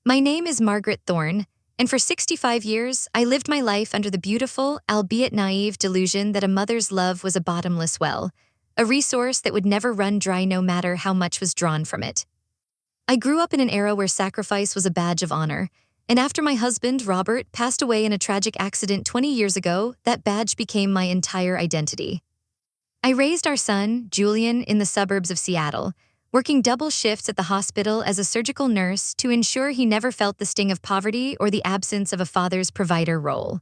My name is Margaret Thorne, and for 65 years, I lived my life under the beautiful, albeit naive, delusion that a mother's love was a bottomless well, a resource that would never run dry no matter how much was drawn from it. I grew up in an era where sacrifice was a badge of honor, and after my husband, Robert, passed away in a tragic accident 20 years ago, that badge became my entire identity. I raised our son, Julian, in the suburbs of Seattle, working double shifts at the hospital as a surgical nurse to ensure he never felt the sting of poverty or the absence of a father's provider role.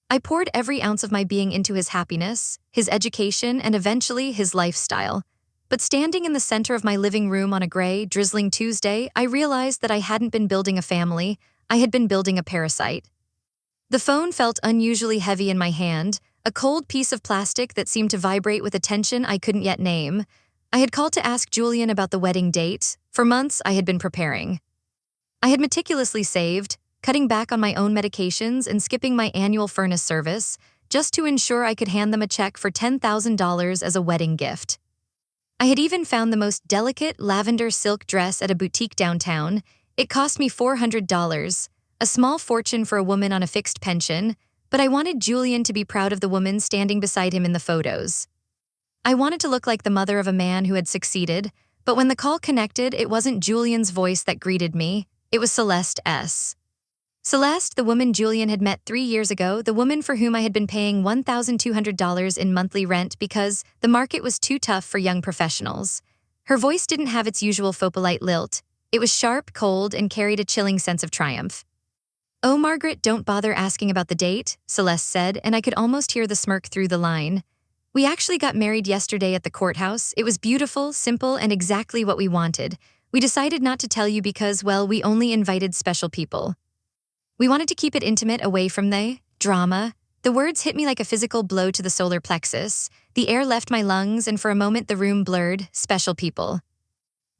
I poured every ounce of my being into his happiness, his education, and eventually his lifestyle. But standing in the center of my living room on a gray, drizzling Tuesday, I realized that I hadn't been building a family, I had been building a parasite. The phone felt unusually heavy in my hand, a cold piece of plastic that seemed to vibrate with a tension I couldn't yet name. I had called to ask Julian about the wedding date. For months, I had been preparing. I had meticulously saved, cutting back on my own medications and skipping my annual furnace service, just to ensure I could hand them a check for $10,000 as a wedding gift. I had even found the most delicate lavender silk dress at a boutique downtown. It cost me $400, a small fortune for a woman on a fixed pension, but I wanted Julian to be proud of the woman standing beside him in the photos. I wanted to look like the mother of a man who had succeeded, but when the call connected, it wasn't Julian's voice that greeted me, it was Celeste S. Celeste, the woman Julian had met 3 years ago, the woman for whom I had been paying $1,200 in monthly rent because the market was too tough for young professionals. Her voice didn't have its usual faux-polite lilt. It was sharp, cold, and carried a chilling sense of triumph. "Oh, Margaret, don't bother asking about the date," Celeste said, and I could almost hear the smirk through the line. "We actually got married yesterday at the courthouse. It was beautiful, simple, and exactly what we wanted. We decided not to tell you because, well, we only invited special people. We wanted to keep it intimate, away from the drama." The words hit me like a physical blow to the solar plexus. The air left my lungs, and for a moment the room blurred. Special people.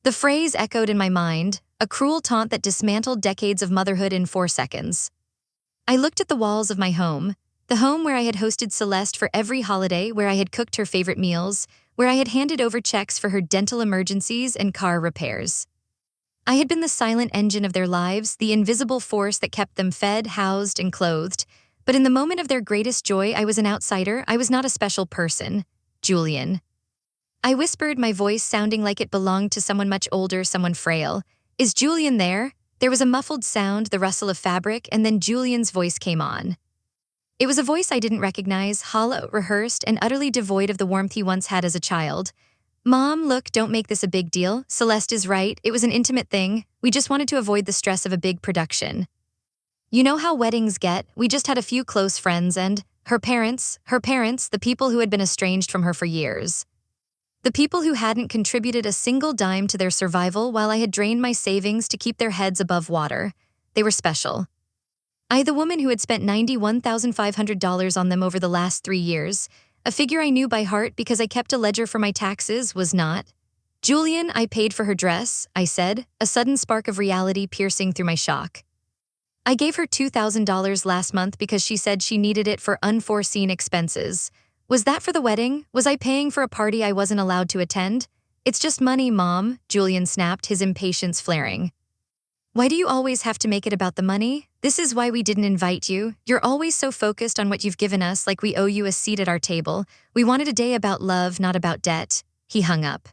The phrase echoed in my mind, a cruel taunt that dismantled decades of motherhood in 4 seconds. I looked at the walls of my home, the home where I had hosted Celeste for every holiday, where I had cooked her favorite meals, where I had handed over checks for her dental emergencies and car repairs. I had been the silent engine of their lives, the invisible force that kept them fed, housed, and clothed. But in the moment of their greatest joy, I was an outsider. I was not a special person. Julian. I whispered, my voice sounding like it belonged to someone much older, someone frail. "Is Julian there?" There was a muffled sound, the rustle of fabric, and then Julian's voice came on. It was a voice I didn't recognize, hollow, rehearsed, and utterly devoid of the warmth he once had as a child. "Mom, look, don't make this a big deal. Celeste is right. It was an intimate thing. We just wanted to avoid the stress of a big production. You know how weddings get. We just had a few close friends and her parents, the people who had been estranged from her for years. The people who hadn't contributed a single dime to their survival while I had drained my savings to keep their heads above water. They were special. I, the woman who had spent $91,500 on them over the last 3 years, a figure I knew by heart because I kept a ledger for my taxes, was not. Julian, I paid for her dress," I said, a sudden spark of reality piercing through my shock. "I gave her $2,000 last month because she said she needed it for unforeseen expenses. Was that for the wedding? Was I paying for a party I wasn't allowed to attend?" "It's just money, Mom," Julian snapped, his impatience flaring. "Why do you always have to make it about the money? This is why we didn't invite you. You're always so focused on what you've given us, like we owe you a seat at our table. We wanted a day about love, not about debt." He hung up.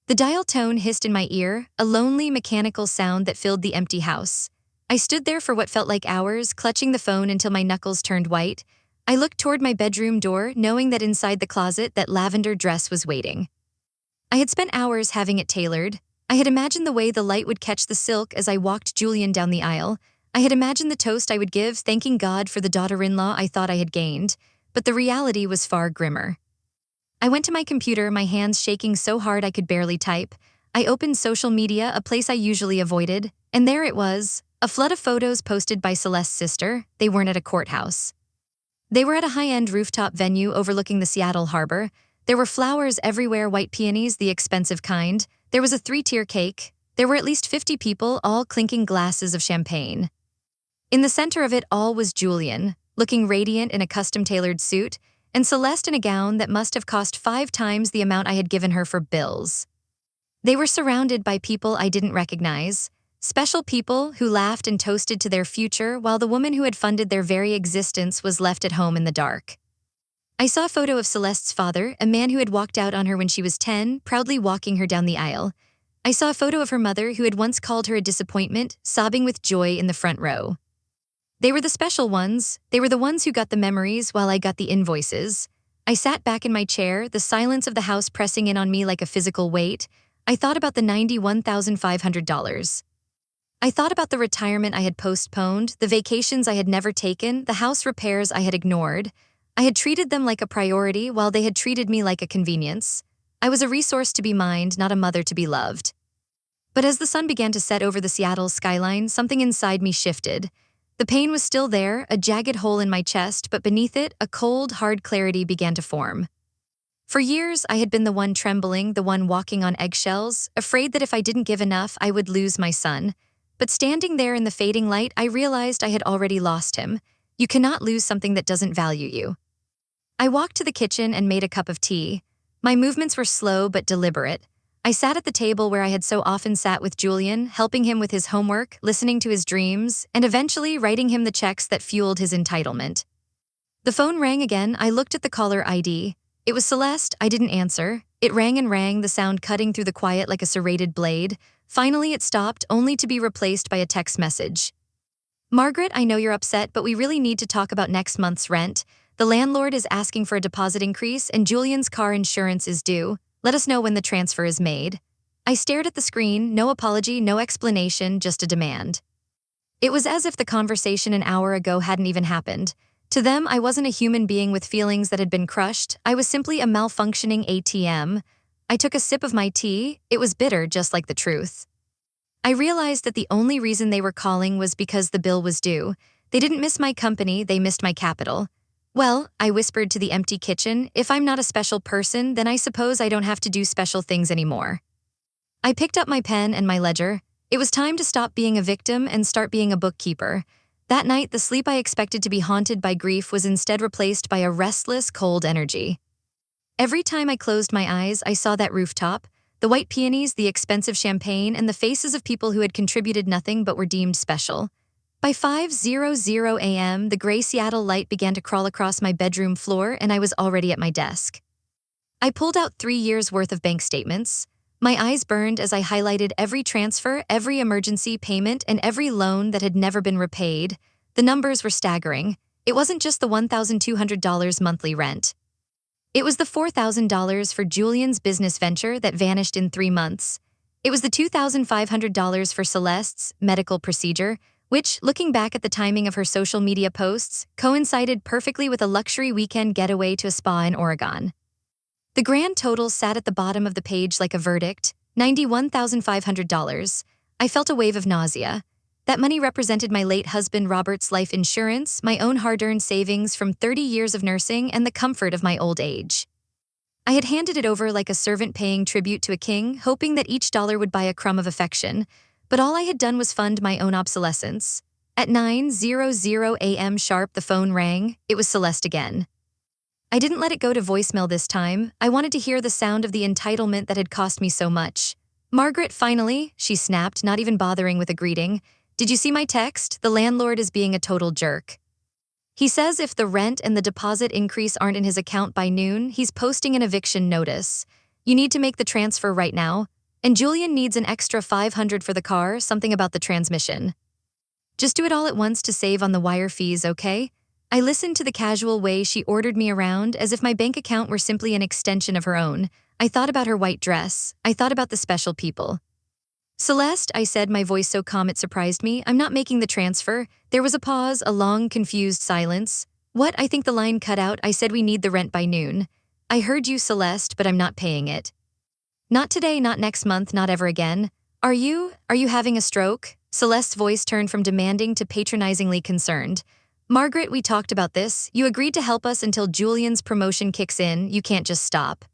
The dial tone hissed in my ear, a lonely, mechanical sound that filled the empty house. I stood there for what felt like hours, clutching the phone until my knuckles turned white. I looked toward my bedroom door, knowing that inside the closet that lavender dress was waiting. I had spent hours having it tailored. I had imagined the way the light would catch the silk as I walked Julian down the aisle. I had imagined the toast I would give, thanking God for the daughter-in-law I thought I had gained. But the reality was far grimmer. I went to my computer, my hands shaking so hard I could barely type. I opened social media, a place I usually avoided, and there it was, a flood of photos posted by Celeste's sister. They weren't at a courthouse. They were at a high-end rooftop venue overlooking the Seattle harbor. There were flowers everywhere, white peonies, the expensive kind. There was a 3-tier cake. There were at least 50 people, all clinking glasses of champagne. In the center of it all was Julian, looking radiant in a custom-tailored suit, and Celeste in a gown that must have cost 5 times the amount I had given her for bills. They were surrounded by people I didn't recognize. Special people who laughed and toasted to their future while the woman who had funded their very existence was left at home in the dark. I saw a photo of Celeste's father, a man who had walked out on her when she was 10, proudly walking her down the aisle. I saw a photo of her mother who had once called her a disappointment, sobbing with joy in the front row. They were the special ones. They were the ones who got the memories while I got the invoices. I sat back in my chair, the silence of the house pressing in on me like a physical weight. I thought about the $91,500. I thought about the retirement I had postponed, the vacations I had never taken, the house repairs I had ignored. I had treated them like a priority while they had treated me like a convenience. I was a resource to be mined, not a mother to be loved. But as the sun began to set over the Seattle skyline, something inside me shifted. The pain was still there, a jagged hole in my chest, but beneath it, a cold, hard clarity began to form. For years, I had been the one trembling, the one walking on eggshells, afraid that if I didn't give enough, I would lose my son. But standing there in the fading light, I realized I had already lost him. You cannot lose something that doesn't value you. I walked to the kitchen and made a cup of tea. My movements were slow but deliberate. I sat at the table where I had so often sat with Julian, helping him with his homework, listening to his dreams, and eventually writing him the checks that fueled his entitlement. The phone rang again. I looked at the caller ID. It was Celeste. I didn't answer. It rang and rang, the sound cutting through the quiet like a serrated blade. Finally, it stopped, only to be replaced by a text message. Margaret, I know you're upset, but we really need to talk about next month's rent. The landlord is asking for a deposit increase, and Julian's car insurance is due. Let us know when the transfer is made. I stared at the screen, no apology, no explanation, just a demand. It was as if the conversation an hour ago hadn't even happened. To them, I wasn't a human being with feelings that had been crushed. I was simply a malfunctioning ATM. I took a sip of my tea. It was bitter, just like the truth. I realized that the only reason they were calling was because the bill was due. They didn't miss my company, they missed my capital. Well, I whispered to the empty kitchen, if I'm not a special person, then I suppose I don't have to do special things anymore. I picked up my pen and my ledger. It was time to stop being a victim and start being a bookkeeper. That night, the sleep I expected to be haunted by grief was instead replaced by a restless, cold energy. Every time I closed my eyes, I saw that rooftop, the white peonies, the expensive champagne, and the faces of people who had contributed nothing but were deemed special. By 5:00 a.m., the gray Seattle light began to crawl across my bedroom floor, and I was already at my desk. I pulled out 3 years' worth of bank statements. My eyes burned as I highlighted every transfer, every emergency payment, and every loan that had never been repaid. The numbers were staggering. It wasn't just the $1,200 monthly rent. It was the $4,000 for Julian's business venture that vanished in 3 months. It was the $2,500 for Celeste's medical procedure, which, looking back at the timing of her social media posts, coincided perfectly with a luxury weekend getaway to a spa in Oregon. The grand total sat at the bottom of the page like a verdict, $91,500. I felt a wave of nausea. That money represented my late husband Robert's life insurance, my own hard-earned savings from 30 years of nursing, and the comfort of my old age. I had handed it over like a servant paying tribute to a king, hoping that each dollar would buy a crumb of affection, but all I had done was fund my own obsolescence. At 9:00 a.m. sharp, the phone rang. It was Celeste again. I didn't let it go to voicemail this time. I wanted to hear the sound of the entitlement that had cost me so much. Margaret, finally, she snapped, not even bothering with a greeting. Did you see my text? The landlord is being a total jerk. He says if the rent and the deposit increase aren't in his account by noon, he's posting an eviction notice. You need to make the transfer right now. And Julian needs an extra $500 for the car, something about the transmission. Just do it all at once to save on the wire fees, okay? I listened to the casual way she ordered me around as if my bank account were simply an extension of her own. I thought about her white dress. I thought about the special people. Celeste, I said, my voice so calm it surprised me, I'm not making the transfer. There was a pause, a long, confused silence. What? I think the line cut out. I said we need the rent by noon. I heard you, Celeste, but I'm not paying it. Not today, not next month, not ever again. Are you having a stroke? Celeste's voice turned from demanding to patronizingly concerned. Margaret, we talked about this. You agreed to help us until Julian's promotion kicks in. You can't just stop.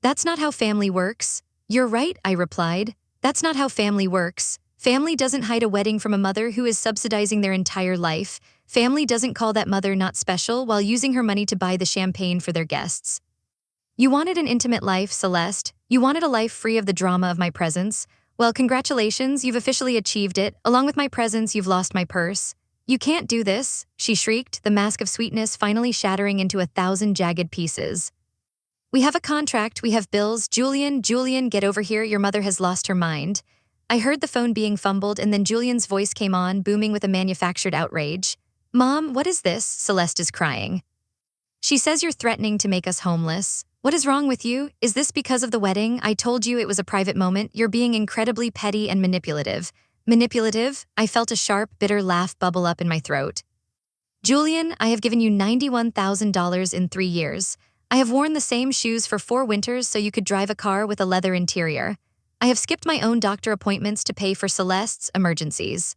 That's not how family works. You're right, I replied. That's not how family works. Family doesn't hide a wedding from a mother who is subsidizing their entire life. Family doesn't call that mother not special while using her money to buy the champagne for their guests. You wanted an intimate life, Celeste. You wanted a life free of the drama of my presence. Well, congratulations, you've officially achieved it. Along with my presence, you've lost my purse. You can't do this, she shrieked, the mask of sweetness finally shattering into 1,000 jagged pieces. We have a contract, we have bills. Julian, get over here, your mother has lost her mind. I heard the phone being fumbled and then Julian's voice came on, booming with a manufactured outrage. Mom, what is this? Celeste is crying. She says you're threatening to make us homeless. What is wrong with you? Is this because of the wedding? I told you it was a private moment. You're being incredibly petty and manipulative. Manipulative? I felt a sharp, bitter laugh bubble up in my throat. Julian, I have given you $91,000 in 3 years. I have worn the same shoes for 4 winters so you could drive a car with a leather interior. I have skipped my own doctor appointments to pay for Celeste's emergencies.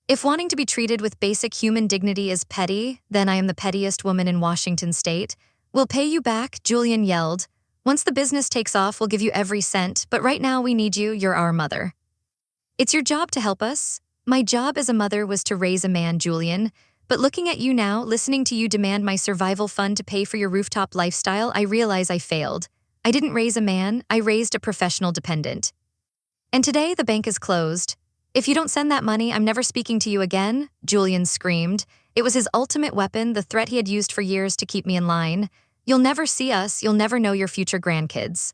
If wanting to be treated with basic human dignity is petty, then I am the pettiest woman in Washington state. We'll pay you back, Julian yelled. Once the business takes off, we'll give you every cent, but right now we need you, you're our mother. It's your job to help us. My job as a mother was to raise a man, Julian. But looking at you now, listening to you demand my survival fund to pay for your rooftop lifestyle, I realize I failed. I didn't raise a man, I raised a professional dependent. And today the bank is closed. If you don't send that money, I'm never speaking to you again, Julian screamed. It was his ultimate weapon, the threat he had used for years to keep me in line. You'll never see us, you'll never know your future grandkids.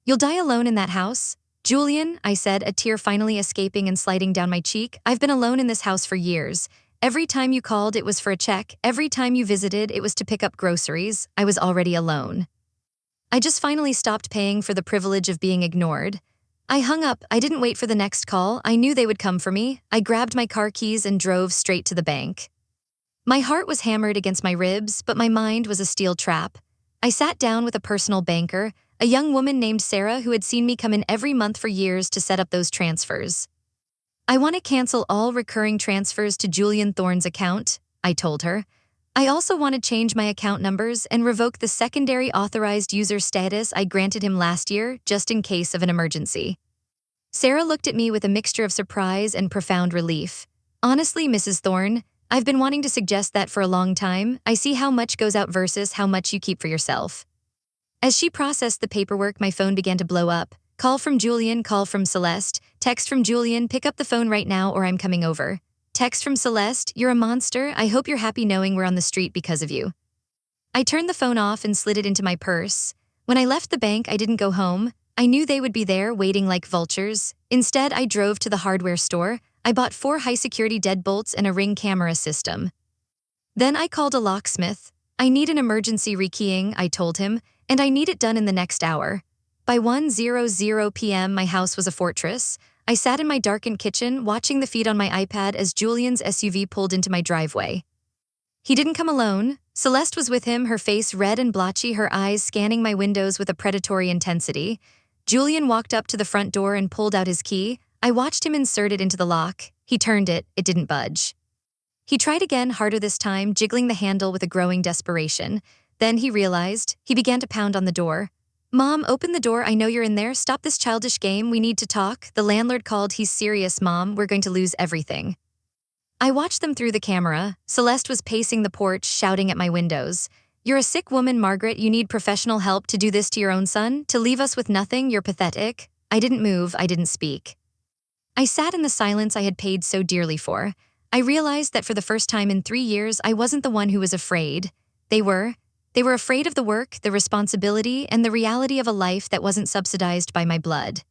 You'll die alone in that house. Julian, I said, a tear finally escaping and sliding down my cheek. I've been alone in this house for years. Every time you called, it was for a check. Every time you visited, it was to pick up groceries. I was already alone. I just finally stopped paying for the privilege of being ignored. I hung up. I didn't wait for the next call. I knew they would come for me. I grabbed my car keys and drove straight to the bank. My heart was hammered against my ribs, but my mind was a steel trap. I sat down with a personal banker, a young woman named Sarah who had seen me come in every month for years to set up those transfers. I want to cancel all recurring transfers to Julian Thorne's account, I told her. I also want to change my account numbers and revoke the secondary authorized user status I granted him last year, just in case of an emergency. Sarah looked at me with a mixture of surprise and profound relief. Honestly, Mrs. Thorne, I've been wanting to suggest that for a long time. I see how much goes out versus how much you keep for yourself. As she processed the paperwork, my phone began to blow up. Call from Julian, call from Celeste. Text from Julian, pick up the phone right now or I'm coming over. Text from Celeste, you're a monster. I hope you're happy knowing we're on the street because of you. I turned the phone off and slid it into my purse. When I left the bank, I didn't go home. I knew they would be there waiting like vultures. Instead, I drove to the hardware store. I bought 4 high-security deadbolts and a Ring camera system. Then I called a locksmith. I need an emergency rekeying, I told him, and I need it done in the next hour. By 1:00 p.m., my house was a fortress. I sat in my darkened kitchen, watching the feed on my iPad as Julian's SUV pulled into my driveway. He didn't come alone. Celeste was with him, her face red and blotchy, her eyes scanning my windows with a predatory intensity. Julian walked up to the front door and pulled out his key. I watched him insert it into the lock. He turned it didn't budge. He tried again, harder this time, jiggling the handle with a growing desperation. Then he realized. He began to pound on the door. Mom, open the door, I know you're in there. Stop this childish game, we need to talk. The landlord called. He's serious, Mom, we're going to lose everything. I watched them through the camera. Celeste was pacing the porch, shouting at my windows. You're a sick woman, Margaret. You need professional help to do this to your own son? To leave us with nothing? You're pathetic. I didn't move, I didn't speak. I sat in the silence I had paid so dearly for. I realized that for the first time in 3 years, I wasn't the one who was afraid. They were. They were afraid of the work, the responsibility, and the reality of a life that wasn't subsidized by my blood.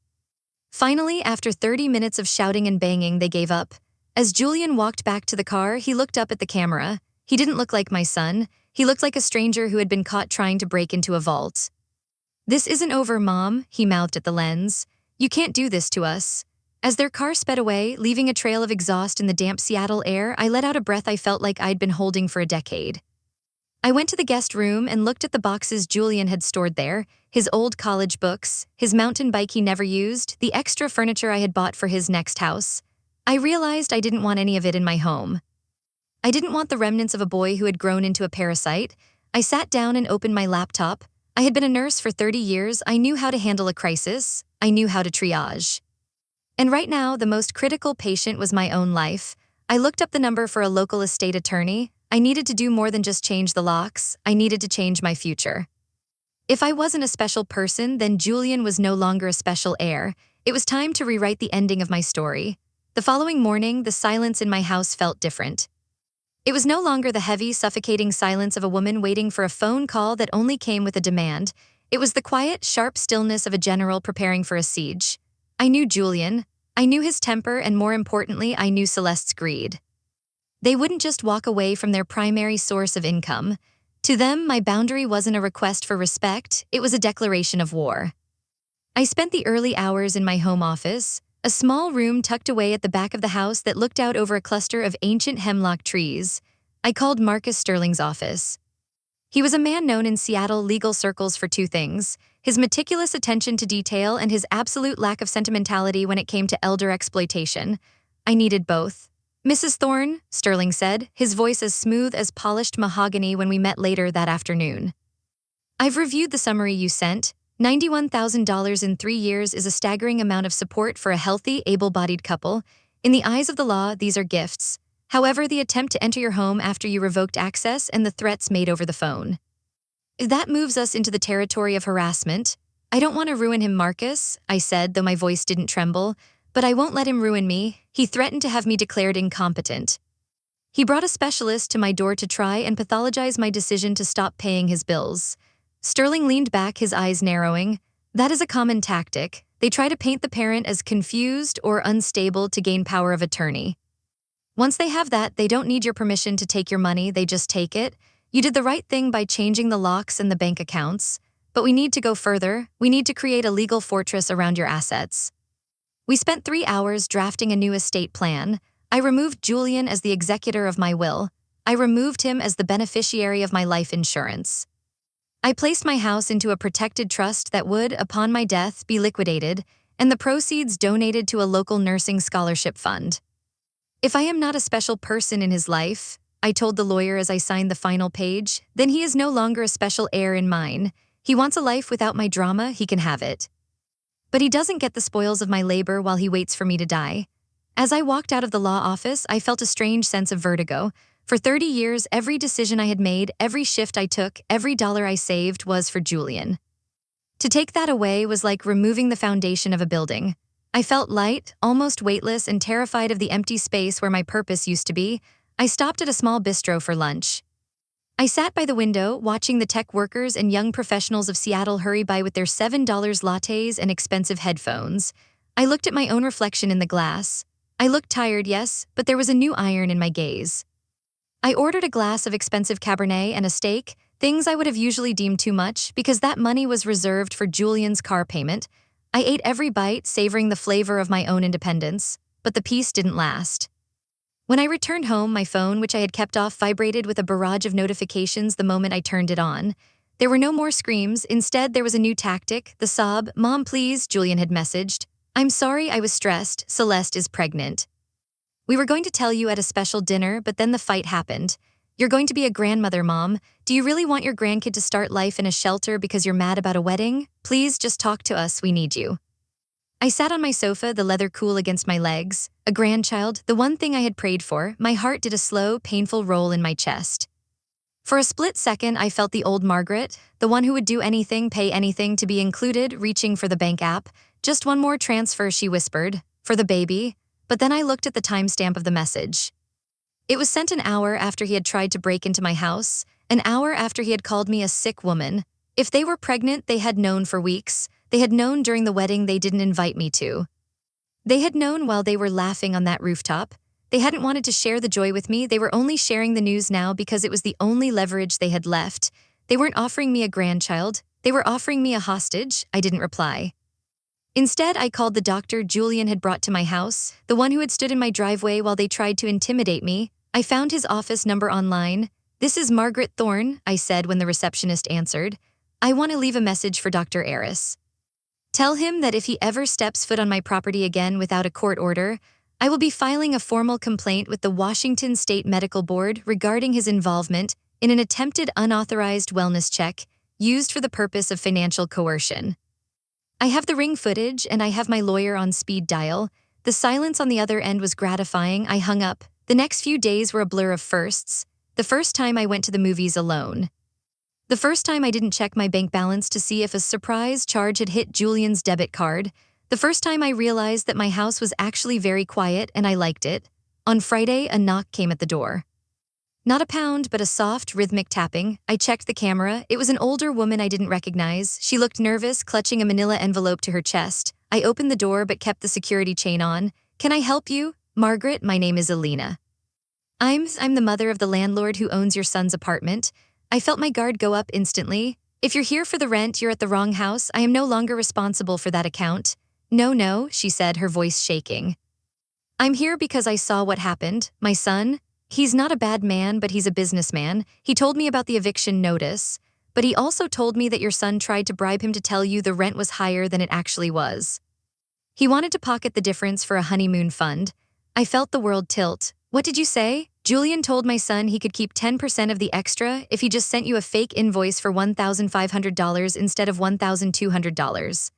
Finally, after 30 minutes of shouting and banging, they gave up. As Julian walked back to the car, he looked up at the camera. He didn't look like my son. He looked like a stranger who had been caught trying to break into a vault. This isn't over, Mom, he mouthed at the lens. You can't do this to us. As their car sped away, leaving a trail of exhaust in the damp Seattle air, I let out a breath I felt like I'd been holding for a decade. I went to the guest room and looked at the boxes Julian had stored there, his old college books, his mountain bike he never used, the extra furniture I had bought for his next house. I realized I didn't want any of it in my home. I didn't want the remnants of a boy who had grown into a parasite. I sat down and opened my laptop. I had been a nurse for 30 years. I knew how to handle a crisis. I knew how to triage. And right now, the most critical patient was my own life. I looked up the number for a local estate attorney. I needed to do more than just change the locks. I needed to change my future. If I wasn't a special person, then Julian was no longer a special heir. It was time to rewrite the ending of my story. The following morning, the silence in my house felt different. It was no longer the heavy, suffocating silence of a woman waiting for a phone call that only came with a demand. It was the quiet, sharp stillness of a general preparing for a siege. I knew Julian. I knew his temper, and more importantly, I knew Celeste's greed. They wouldn't just walk away from their primary source of income. To them, my boundary wasn't a request for respect, it was a declaration of war. I spent the early hours in my home office, a small room tucked away at the back of the house that looked out over a cluster of ancient hemlock trees. I called Marcus Sterling's office. He was a man known in Seattle legal circles for two things: his meticulous attention to detail and his absolute lack of sentimentality when it came to elder exploitation. I needed both. "Mrs. Thorne," Sterling said, his voice as smooth as polished mahogany when we met later that afternoon. "I've reviewed the summary you sent. $91,000 in 3 years is a staggering amount of support for a healthy, able-bodied couple. In the eyes of the law, these are gifts. However, the attempt to enter your home after you revoked access and the threats made over the phone. That moves us into the territory of harassment. I don't want to ruin him, Marcus," I said, though my voice didn't tremble. "But I won't let him ruin me. He threatened to have me declared incompetent. He brought a specialist to my door to try and pathologize my decision to stop paying his bills." Sterling leaned back, his eyes narrowing. "That is a common tactic. They try to paint the parent as confused or unstable to gain power of attorney. Once they have that, they don't need your permission to take your money, they just take it. You did the right thing by changing the locks and the bank accounts. But we need to go further. We need to create a legal fortress around your assets." We spent 3 hours drafting a new estate plan. I removed Julian as the executor of my will. I removed him as the beneficiary of my life insurance. I placed my house into a protected trust that would, upon my death, be liquidated, and the proceeds donated to a local nursing scholarship fund. "If I am not a special person in his life," I told the lawyer as I signed the final page, "then he is no longer a special heir in mine. He wants a life without my drama, he can have it. But he doesn't get the spoils of my labor while he waits for me to die." As I walked out of the law office, I felt a strange sense of vertigo. For 30 years, every decision I had made, every shift I took, every dollar I saved was for Julian. To take that away was like removing the foundation of a building. I felt light, almost weightless, and terrified of the empty space where my purpose used to be. I stopped at a small bistro for lunch. I sat by the window, watching the tech workers and young professionals of Seattle hurry by with their $7 lattes and expensive headphones. I looked at my own reflection in the glass. I looked tired, yes, but there was a new iron in my gaze. I ordered a glass of expensive Cabernet and a steak, things I would have usually deemed too much, because that money was reserved for Julian's car payment. I ate every bite, savoring the flavor of my own independence, but the peace didn't last. When I returned home, my phone, which I had kept off, vibrated with a barrage of notifications the moment I turned it on. There were no more screams. Instead, there was a new tactic, the sob. "Mom, please," Julian had messaged. "I'm sorry, I was stressed. Celeste is pregnant. We were going to tell you at a special dinner, but then the fight happened. You're going to be a grandmother, Mom. Do you really want your grandkid to start life in a shelter because you're mad about a wedding? Please just talk to us, we need you." I sat on my sofa, the leather cool against my legs. A grandchild, the one thing I had prayed for. My heart did a slow, painful roll in my chest. For a split second, I felt the old Margaret, the one who would do anything, pay anything to be included, reaching for the bank app. "Just one more transfer," she whispered. "For the baby." But then I looked at the timestamp of the message. It was sent an hour after he had tried to break into my house, an hour after he had called me a sick woman. If they were pregnant, they had known for weeks. They had known during the wedding they didn't invite me to. They had known while they were laughing on that rooftop. They hadn't wanted to share the joy with me. They were only sharing the news now because it was the only leverage they had left. They weren't offering me a grandchild. They were offering me a hostage. I didn't reply. Instead, I called the doctor Julian had brought to my house, the one who had stood in my driveway while they tried to intimidate me. I found his office number online. "This is Margaret Thorne," I said when the receptionist answered. "I want to leave a message for Dr. Aris. Tell him that if he ever steps foot on my property again without a court order, I will be filing a formal complaint with the Washington State Medical Board regarding his involvement in an attempted unauthorized wellness check used for the purpose of financial coercion." I have the ring footage, and I have my lawyer on speed dial. The silence on the other end was gratifying. I hung up. The next few days were a blur of firsts. The first time I went to the movies alone. The first time I didn't check my bank balance to see if a surprise charge had hit Julian's debit card. The first time I realized that my house was actually very quiet and I liked it. On Friday, a knock came at the door. Not a pound, but a soft, rhythmic tapping. I checked the camera. It was an older woman I didn't recognize. She looked nervous, clutching a manila envelope to her chest. I opened the door but kept the security chain on. "Can I help you?" "Margaret, my name is Alina. I'm the mother of the landlord who owns your son's apartment." I felt my guard go up instantly. "If you're here for the rent, you're at the wrong house. I am no longer responsible for that account." No, she said, her voice shaking. "I'm here because I saw what happened. My son, he's not a bad man, but he's a businessman. He told me about the eviction notice, but he also told me that your son tried to bribe him to tell you the rent was higher than it actually was. He wanted to pocket the difference for a honeymoon fund." I felt the world tilt. "What did you say?" "Julian told my son he could keep 10% of the extra if he just sent you a fake invoice for $1,500 instead of $1,200.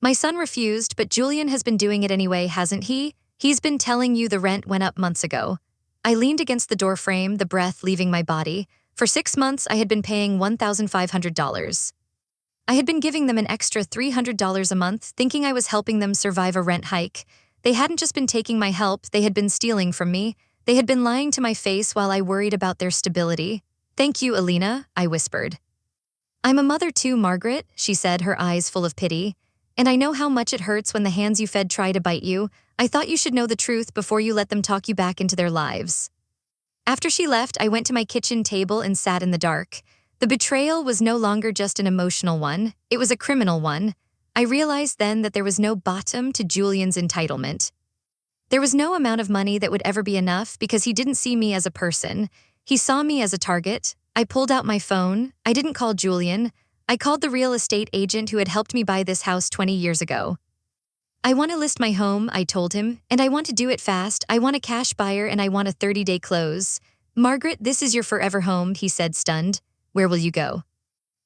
My son refused, but Julian has been doing it anyway, hasn't he? He's been telling you the rent went up months ago." I leaned against the doorframe, the breath leaving my body. For 6 months, I had been paying $1,500. I had been giving them an extra $300 a month, thinking I was helping them survive a rent hike. They hadn't just been taking my help, they had been stealing from me. They had been lying to my face while I worried about their stability. "Thank you, Alina," I whispered. "I'm a mother too, Margaret," she said, her eyes full of pity. "And I know how much it hurts when the hands you fed try to bite you. I thought you should know the truth before you let them talk you back into their lives." After she left, I went to my kitchen table and sat in the dark. The betrayal was no longer just an emotional one, it was a criminal one. I realized then that there was no bottom to Julian's entitlement. There was no amount of money that would ever be enough because he didn't see me as a person. He saw me as a target. I pulled out my phone. I didn't call Julian. I called the real estate agent who had helped me buy this house 20 years ago. "I want to list my home," I told him, "and I want to do it fast. I want a cash buyer and I want a 30-day close." "Margaret, this is your forever home," he said, stunned. "Where will you go?"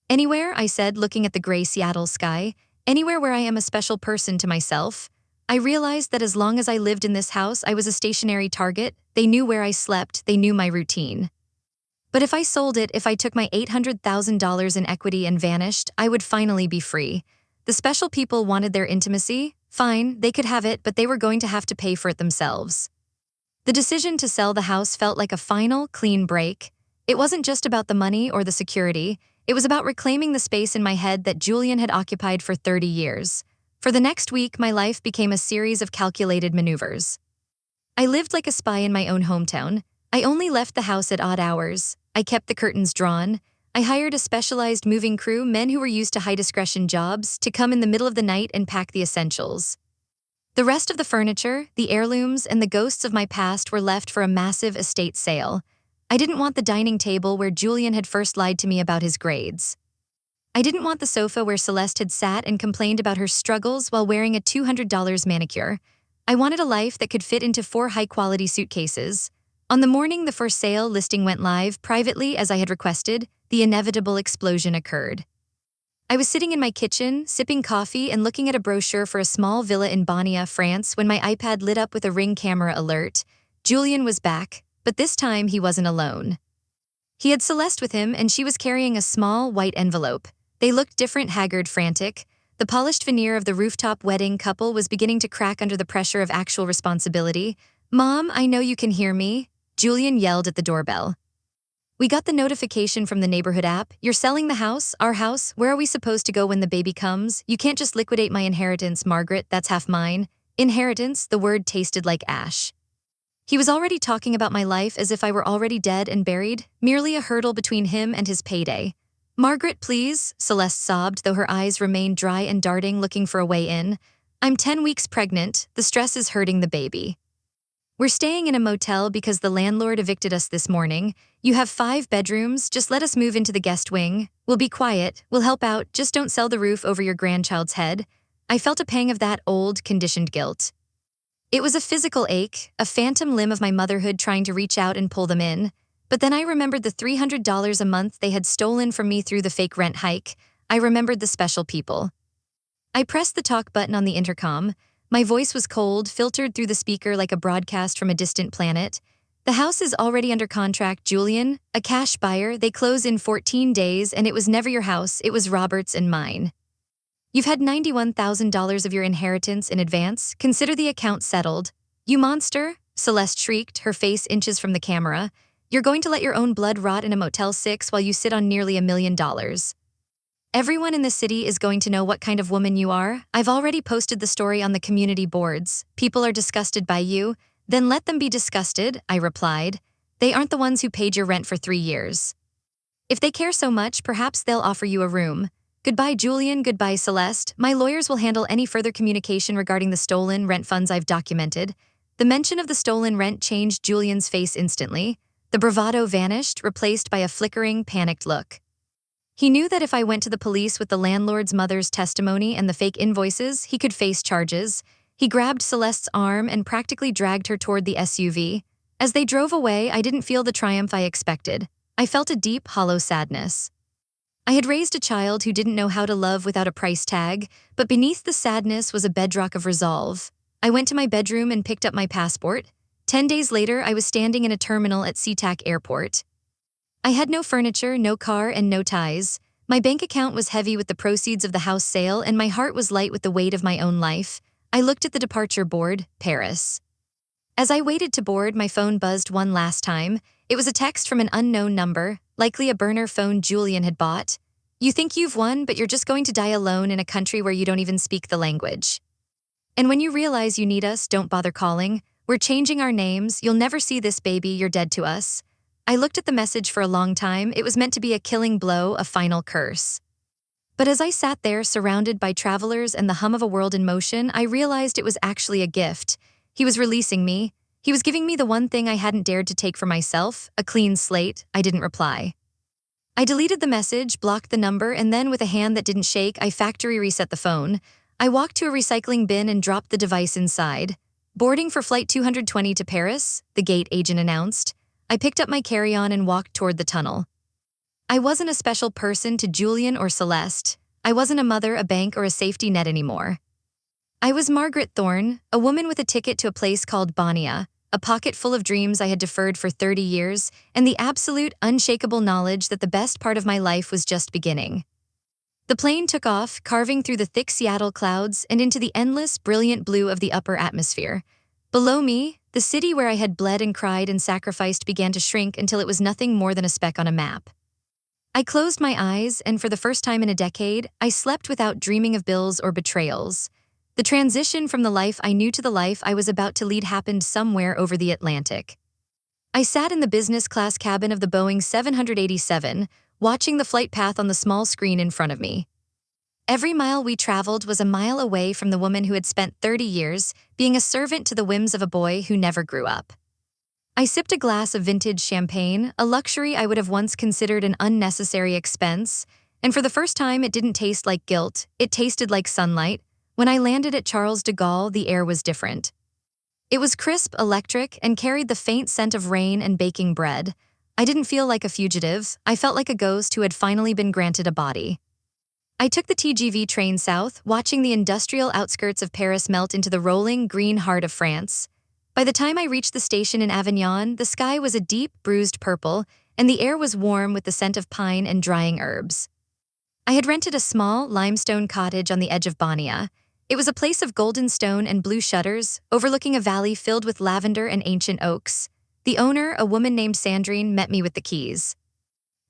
"Anywhere," I said, looking at the gray Seattle sky. "Anywhere where I am a special person to myself." I realized that as long as I lived in this house, I was a stationary target. They knew where I slept, they knew my routine. But if I sold it, if I took my $800,000 in equity and vanished, I would finally be free. The special people wanted their intimacy. Fine, they could have it, but they were going to have to pay for it themselves. The decision to sell the house felt like a final, clean break. It wasn't just about the money or the security. It was about reclaiming the space in my head that Julian had occupied for 30 years. For the next week, my life became a series of calculated maneuvers. I lived like a spy in my own hometown. I only left the house at odd hours. I kept the curtains drawn. I hired a specialized moving crew, men who were used to high-discretion jobs, to come in the middle of the night and pack the essentials. The rest of the furniture, the heirlooms, and the ghosts of my past were left for a massive estate sale. I didn't want the dining table where Julian had first lied to me about his grades. I didn't want the sofa where Celeste had sat and complained about her struggles while wearing a $200 manicure. I wanted a life that could fit into 4 high-quality suitcases. On the morning the for sale listing went live, privately as I had requested, the inevitable explosion occurred. I was sitting in my kitchen, sipping coffee and looking at a brochure for a small villa in Bonnia, France, when my iPad lit up with a Ring camera alert. Julian was back, but this time he wasn't alone. He had Celeste with him, and she was carrying a small, white envelope. They looked different, haggard, frantic. The polished veneer of the rooftop wedding couple was beginning to crack under the pressure of actual responsibility. "Mom, I know you can hear me," Julian yelled at the doorbell. "We got the notification from the neighborhood app. You're selling the house, our house. Where are we supposed to go when the baby comes? You can't just liquidate my inheritance, Margaret, that's half mine." Inheritance, the word tasted like ash. He was already talking about my life as if I were already dead and buried, merely a hurdle between him and his payday. "Margaret, please," Celeste sobbed, though her eyes remained dry and darting, looking for a way in. "I'm 10 weeks pregnant. The stress is hurting the baby. We're staying in a motel because the landlord evicted us this morning. You have 5 bedrooms, just let us move into the guest wing. We'll be quiet, we'll help out, just don't sell the roof over your grandchild's head." I felt a pang of that old, conditioned guilt. It was a physical ache, a phantom limb of my motherhood trying to reach out and pull them in. But then I remembered the $300 a month they had stolen from me through the fake rent hike. I remembered the special people. I pressed the talk button on the intercom. My voice was cold, filtered through the speaker like a broadcast from a distant planet. "The house is already under contract, Julian. A cash buyer, they close in 14 days, and it was never your house, it was Robert's and mine. You've had $91,000 of your inheritance in advance. Consider the account settled. You monster, Celeste shrieked, her face inches from the camera. You're going to let your own blood rot in a Motel 6 while you sit on nearly $1 million. Everyone in the city is going to know what kind of woman you are. I've already posted the story on the community boards. People are disgusted by you. Then let them be disgusted, I replied. They aren't the ones who paid your rent for 3 years. If they care so much, perhaps they'll offer you a room. Goodbye, Julian. Goodbye, Celeste. My lawyers will handle any further communication regarding the stolen rent funds I've documented. The mention of the stolen rent changed Julian's face instantly. The bravado vanished, replaced by a flickering, panicked look. He knew that if I went to the police with the landlord's mother's testimony and the fake invoices, he could face charges. He grabbed Celeste's arm and practically dragged her toward the SUV. As they drove away, I didn't feel the triumph I expected. I felt a deep, hollow sadness. I had raised a child who didn't know how to love without a price tag, but beneath the sadness was a bedrock of resolve. I went to my bedroom and picked up my passport. 10 days later, I was standing in a terminal at SeaTac Airport. I had no furniture, no car, and no ties. My bank account was heavy with the proceeds of the house sale, and my heart was light with the weight of my own life. I looked at the departure board, Paris. As I waited to board, my phone buzzed one last time. It was a text from an unknown number, likely a burner phone Julian had bought. You think you've won, but you're just going to die alone in a country where you don't even speak the language. And when you realize you need us, don't bother calling. We're changing our names. You'll never see this baby. You're dead to us. I looked at the message for a long time. It was meant to be a killing blow, a final curse. But as I sat there, surrounded by travelers and the hum of a world in motion, I realized it was actually a gift. He was releasing me. He was giving me the one thing I hadn't dared to take for myself, a clean slate. I didn't reply. I deleted the message, blocked the number, and then with a hand that didn't shake, I factory reset the phone. I walked to a recycling bin and dropped the device inside. Boarding for flight 220 to Paris, the gate agent announced. I picked up my carry-on and walked toward the tunnel. I wasn't a special person to Julian or Celeste. I wasn't a mother, a bank, or a safety net anymore. I was Margaret Thorne, a woman with a ticket to a place called Bonnia, a pocket full of dreams I had deferred for 30 years, and the absolute, unshakable knowledge that the best part of my life was just beginning. The plane took off, carving through the thick Seattle clouds and into the endless, brilliant blue of the upper atmosphere. Below me, the city where I had bled and cried and sacrificed began to shrink until it was nothing more than a speck on a map. I closed my eyes, and for the first time in a decade, I slept without dreaming of bills or betrayals. The transition from the life I knew to the life I was about to lead happened somewhere over the Atlantic. I sat in the business class cabin of the Boeing 787, watching the flight path on the small screen in front of me. Every mile we traveled was a mile away from the woman who had spent 30 years being a servant to the whims of a boy who never grew up. I sipped a glass of vintage champagne, a luxury I would have once considered an unnecessary expense, and for the first time it didn't taste like guilt, it tasted like sunlight. When I landed at Charles de Gaulle, the air was different. It was crisp, electric, and carried the faint scent of rain and baking bread. I didn't feel like a fugitive. I felt like a ghost who had finally been granted a body. I took the TGV train south, watching the industrial outskirts of Paris melt into the rolling, green heart of France. By the time I reached the station in Avignon, the sky was a deep, bruised purple, and the air was warm with the scent of pine and drying herbs. I had rented a small, limestone cottage on the edge of Bonnia. It was a place of golden stone and blue shutters, overlooking a valley filled with lavender and ancient oaks. The owner, a woman named Sandrine, met me with the keys.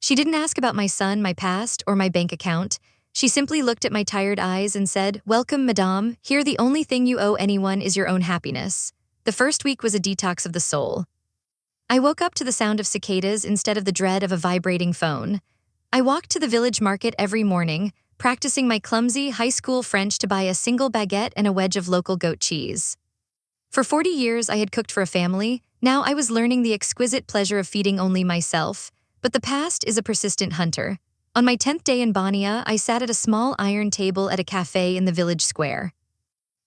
She didn't ask about my son, my past, or my bank account. She simply looked at my tired eyes and said, "Welcome, madame. Here the only thing you owe anyone is your own happiness." The first week was a detox of the soul. I woke up to the sound of cicadas instead of the dread of a vibrating phone. I walked to the village market every morning, practicing my clumsy high school French to buy a single baguette and a wedge of local goat cheese. For 40 years I had cooked for a family. Now I was learning the exquisite pleasure of feeding only myself. But the past is a persistent hunter. On my 10th day in Bonnia, I sat at a small iron table at a cafe in the village square.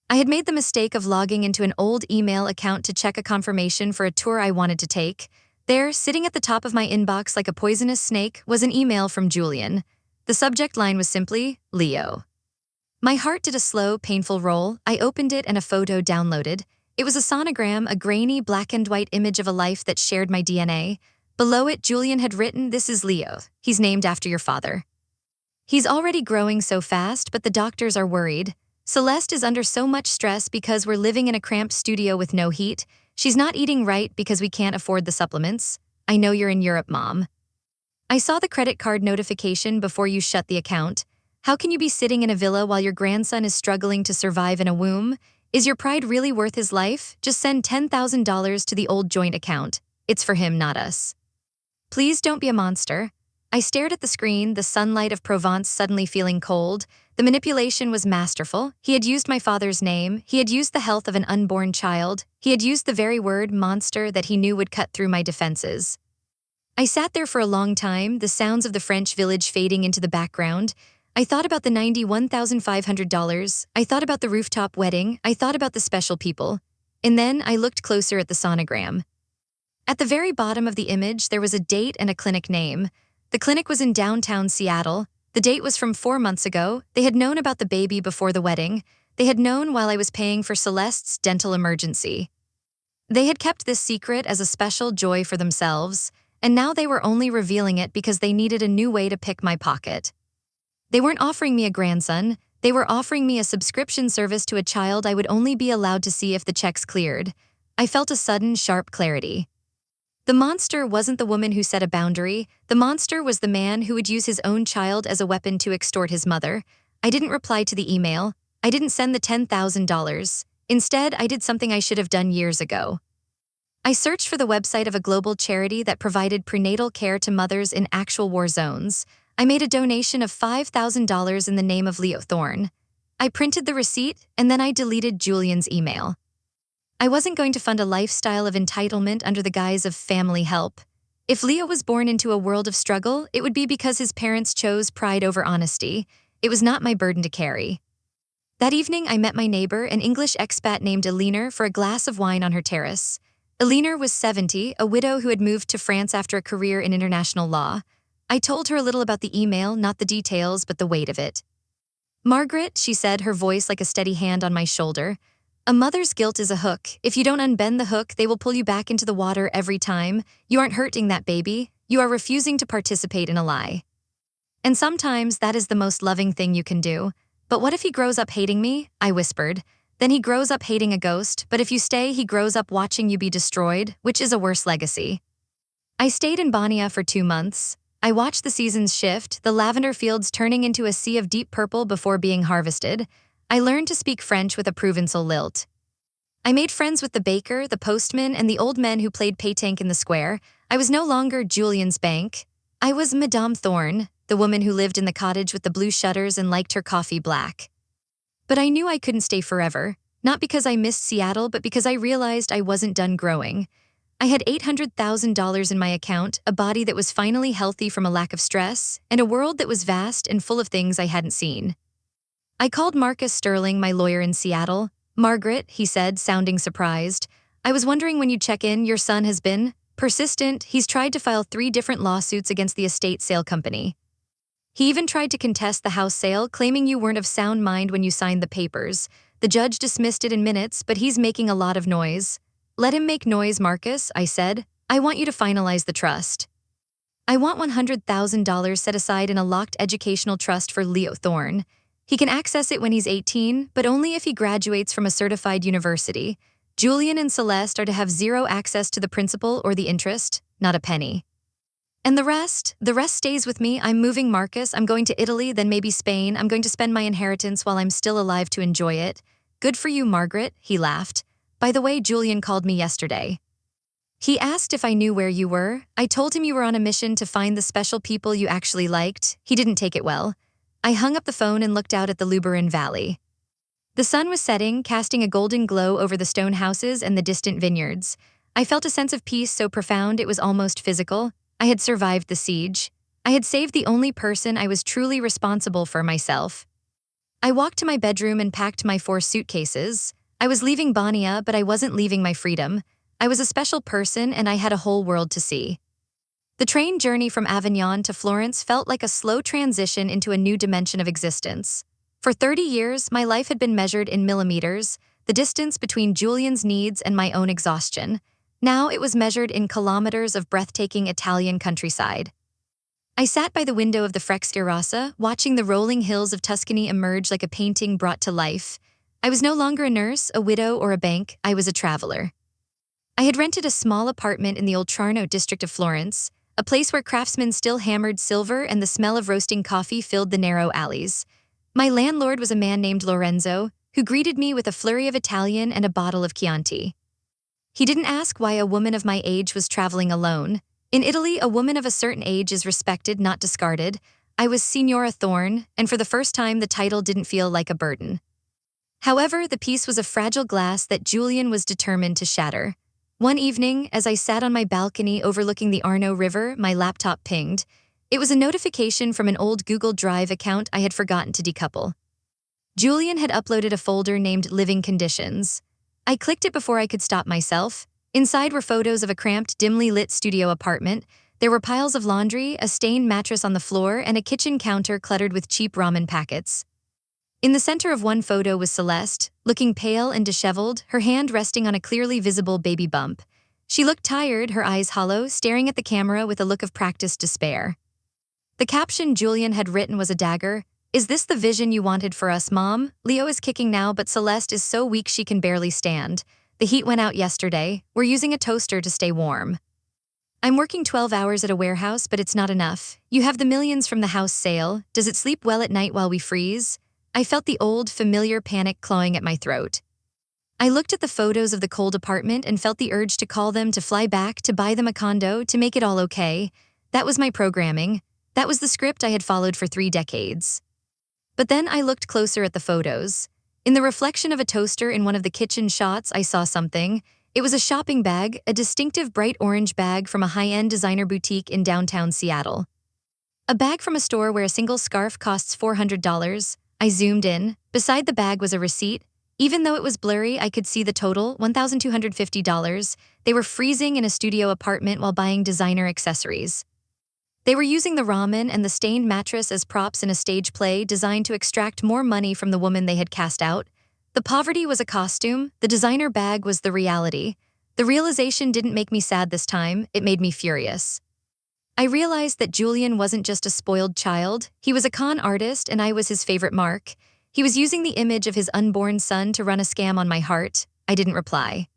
I had made the mistake of logging into an old email account to check a confirmation for a tour I wanted to take. There, sitting at the top of my inbox like a poisonous snake, was an email from Julian. The subject line was simply, Leo. My heart did a slow, painful roll. I opened it and a photo downloaded. It was a sonogram, a grainy, black and white image of a life that shared my DNA. Below it, Julian had written, "This is Leo. He's named after your father." He's already growing so fast, but the doctors are worried. Celeste is under so much stress because we're living in a cramped studio with no heat. She's not eating right because we can't afford the supplements. I know you're in Europe, Mom. I saw the credit card notification before you shut the account. How can you be sitting in a villa while your grandson is struggling to survive in a womb? Is your pride really worth his life? Just send $10,000 to the old joint account. It's for him, not us. Please don't be a monster. I stared at the screen, the sunlight of Provence suddenly feeling cold. The manipulation was masterful. He had used my father's name. He had used the health of an unborn child. He had used the very word monster that he knew would cut through my defenses. I sat there for a long time, the sounds of the French village fading into the background. I thought about the $91,500. I thought about the rooftop wedding. I thought about the special people. And then I looked closer at the sonogram. At the very bottom of the image, there was a date and a clinic name. The clinic was in downtown Seattle. The date was from 4 months ago. They had known about the baby before the wedding. They had known while I was paying for Celeste's dental emergency. They had kept this secret as a special joy for themselves, and now they were only revealing it because they needed a new way to pick my pocket. They weren't offering me a grandson. They were offering me a subscription service to a child I would only be allowed to see if the checks cleared. I felt a sudden, sharp clarity. The monster wasn't the woman who set a boundary. The monster was the man who would use his own child as a weapon to extort his mother. I didn't reply to the email. I didn't send the $10,000. Instead, I did something I should have done years ago. I searched for the website of a global charity that provided prenatal care to mothers in actual war zones. I made a donation of $5,000 in the name of Leo Thorne. I printed the receipt, and then I deleted Julian's email. I wasn't going to fund a lifestyle of entitlement under the guise of family help. If Leo was born into a world of struggle, it would be because his parents chose pride over honesty. It was not my burden to carry. That evening, I met my neighbor, an English expat named Elinor, for a glass of wine on her terrace. Elinor was 70, a widow who had moved to France after a career in international law. I told her a little about the email, not the details, but the weight of it. Margaret, she said, her voice like a steady hand on my shoulder. A mother's guilt is a hook. If you don't unbend the hook, they will pull you back into the water every time. You aren't hurting that baby. You are refusing to participate in a lie. And sometimes that is the most loving thing you can do. But what if he grows up hating me? I whispered. Then he grows up hating a ghost, but if you stay, he grows up watching you be destroyed, which is a worse legacy. I stayed in Bania for 2 months. I watched the seasons shift, the lavender fields turning into a sea of deep purple before being harvested. I learned to speak French with a Provençal lilt. I made friends with the baker, the postman, and the old men who played pétanque in the square. I was no longer Julian's bank. I was Madame Thorne, the woman who lived in the cottage with the blue shutters and liked her coffee black. But I knew I couldn't stay forever, not because I missed Seattle, but because I realized I wasn't done growing. I had $800,000 in my account, a body that was finally healthy from a lack of stress, and a world that was vast and full of things I hadn't seen. I called Marcus Sterling, my lawyer in Seattle. Margaret, he said, sounding surprised. I was wondering when you'd check in. Your son has been persistent. He's tried to file 3 different lawsuits against the estate sale company. He even tried to contest the house sale, claiming you weren't of sound mind when you signed the papers. The judge dismissed it in minutes, but he's making a lot of noise. Let him make noise, Marcus, I said. I want you to finalize the trust. I want $100,000 set aside in a locked educational trust for Leo Thorne. He can access it when he's 18, but only if he graduates from a certified university. Julian and Celeste are to have 0 access to the principal or the interest, not a penny. And the rest stays with me. I'm moving, Marcus. I'm going to Italy, then maybe Spain. I'm going to spend my inheritance while I'm still alive to enjoy it. Good for you, Margaret, he laughed. By the way, Julian called me yesterday. He asked if I knew where you were. I told him you were on a mission to find the special people you actually liked. He didn't take it well. I hung up the phone and looked out at the Luberon Valley. The sun was setting, casting a golden glow over the stone houses and the distant vineyards. I felt a sense of peace so profound it was almost physical. I had survived the siege. I had saved the only person I was truly responsible for, myself. I walked to my bedroom and packed my 4 suitcases. I was leaving Bania, but I wasn't leaving my freedom. I was a special person and I had a whole world to see. The train journey from Avignon to Florence felt like a slow transition into a new dimension of existence. For 30 years, my life had been measured in millimeters, the distance between Julian's needs and my own exhaustion. Now it was measured in kilometers of breathtaking Italian countryside. I sat by the window of the Frexterrassa, watching the rolling hills of Tuscany emerge like a painting brought to life. I was no longer a nurse, a widow, or a bank. I was a traveler. I had rented a small apartment in the Oltrarno district of Florence, a place where craftsmen still hammered silver and the smell of roasting coffee filled the narrow alleys. My landlord was a man named Lorenzo, who greeted me with a flurry of Italian and a bottle of Chianti. He didn't ask why a woman of my age was traveling alone. In Italy, a woman of a certain age is respected, not discarded. I was Signora Thorne, and for the first time the title didn't feel like a burden. However, the piece was a fragile glass that Julian was determined to shatter. One evening, as I sat on my balcony overlooking the Arno River, my laptop pinged. It was a notification from an old Google Drive account I had forgotten to decouple. Julian had uploaded a folder named Living Conditions. I clicked it before I could stop myself. Inside were photos of a cramped, dimly lit studio apartment. There were piles of laundry, a stained mattress on the floor, and a kitchen counter cluttered with cheap ramen packets. In the center of one photo was Celeste, looking pale and disheveled, her hand resting on a clearly visible baby bump. She looked tired, her eyes hollow, staring at the camera with a look of practiced despair. The caption Julian had written was a dagger. "Is this the vision you wanted for us, Mom? Leo is kicking now, but Celeste is so weak she can barely stand. The heat went out yesterday. We're using a toaster to stay warm. I'm working 12 hours at a warehouse, but it's not enough. You have the millions from the house sale. Does it sleep well at night while we freeze?" I felt the old, familiar panic clawing at my throat. I looked at the photos of the cold apartment and felt the urge to call them, to fly back, to buy them a condo, to make it all okay. That was my programming. That was the script I had followed for 3 decades. But then I looked closer at the photos. In the reflection of a toaster in one of the kitchen shots, I saw something. It was a shopping bag, a distinctive bright orange bag from a high-end designer boutique in downtown Seattle. A bag from a store where a single scarf costs $400. I zoomed in. Beside the bag was a receipt. Even though it was blurry, I could see the total, $1,250. They were freezing in a studio apartment while buying designer accessories. They were using the ramen and the stained mattress as props in a stage play designed to extract more money from the woman they had cast out. The poverty was a costume, the designer bag was the reality. The realization didn't make me sad this time, it made me furious. I realized that Julian wasn't just a spoiled child, he was a con artist and I was his favorite mark. He was using the image of his unborn son to run a scam on my heart. I didn't reply.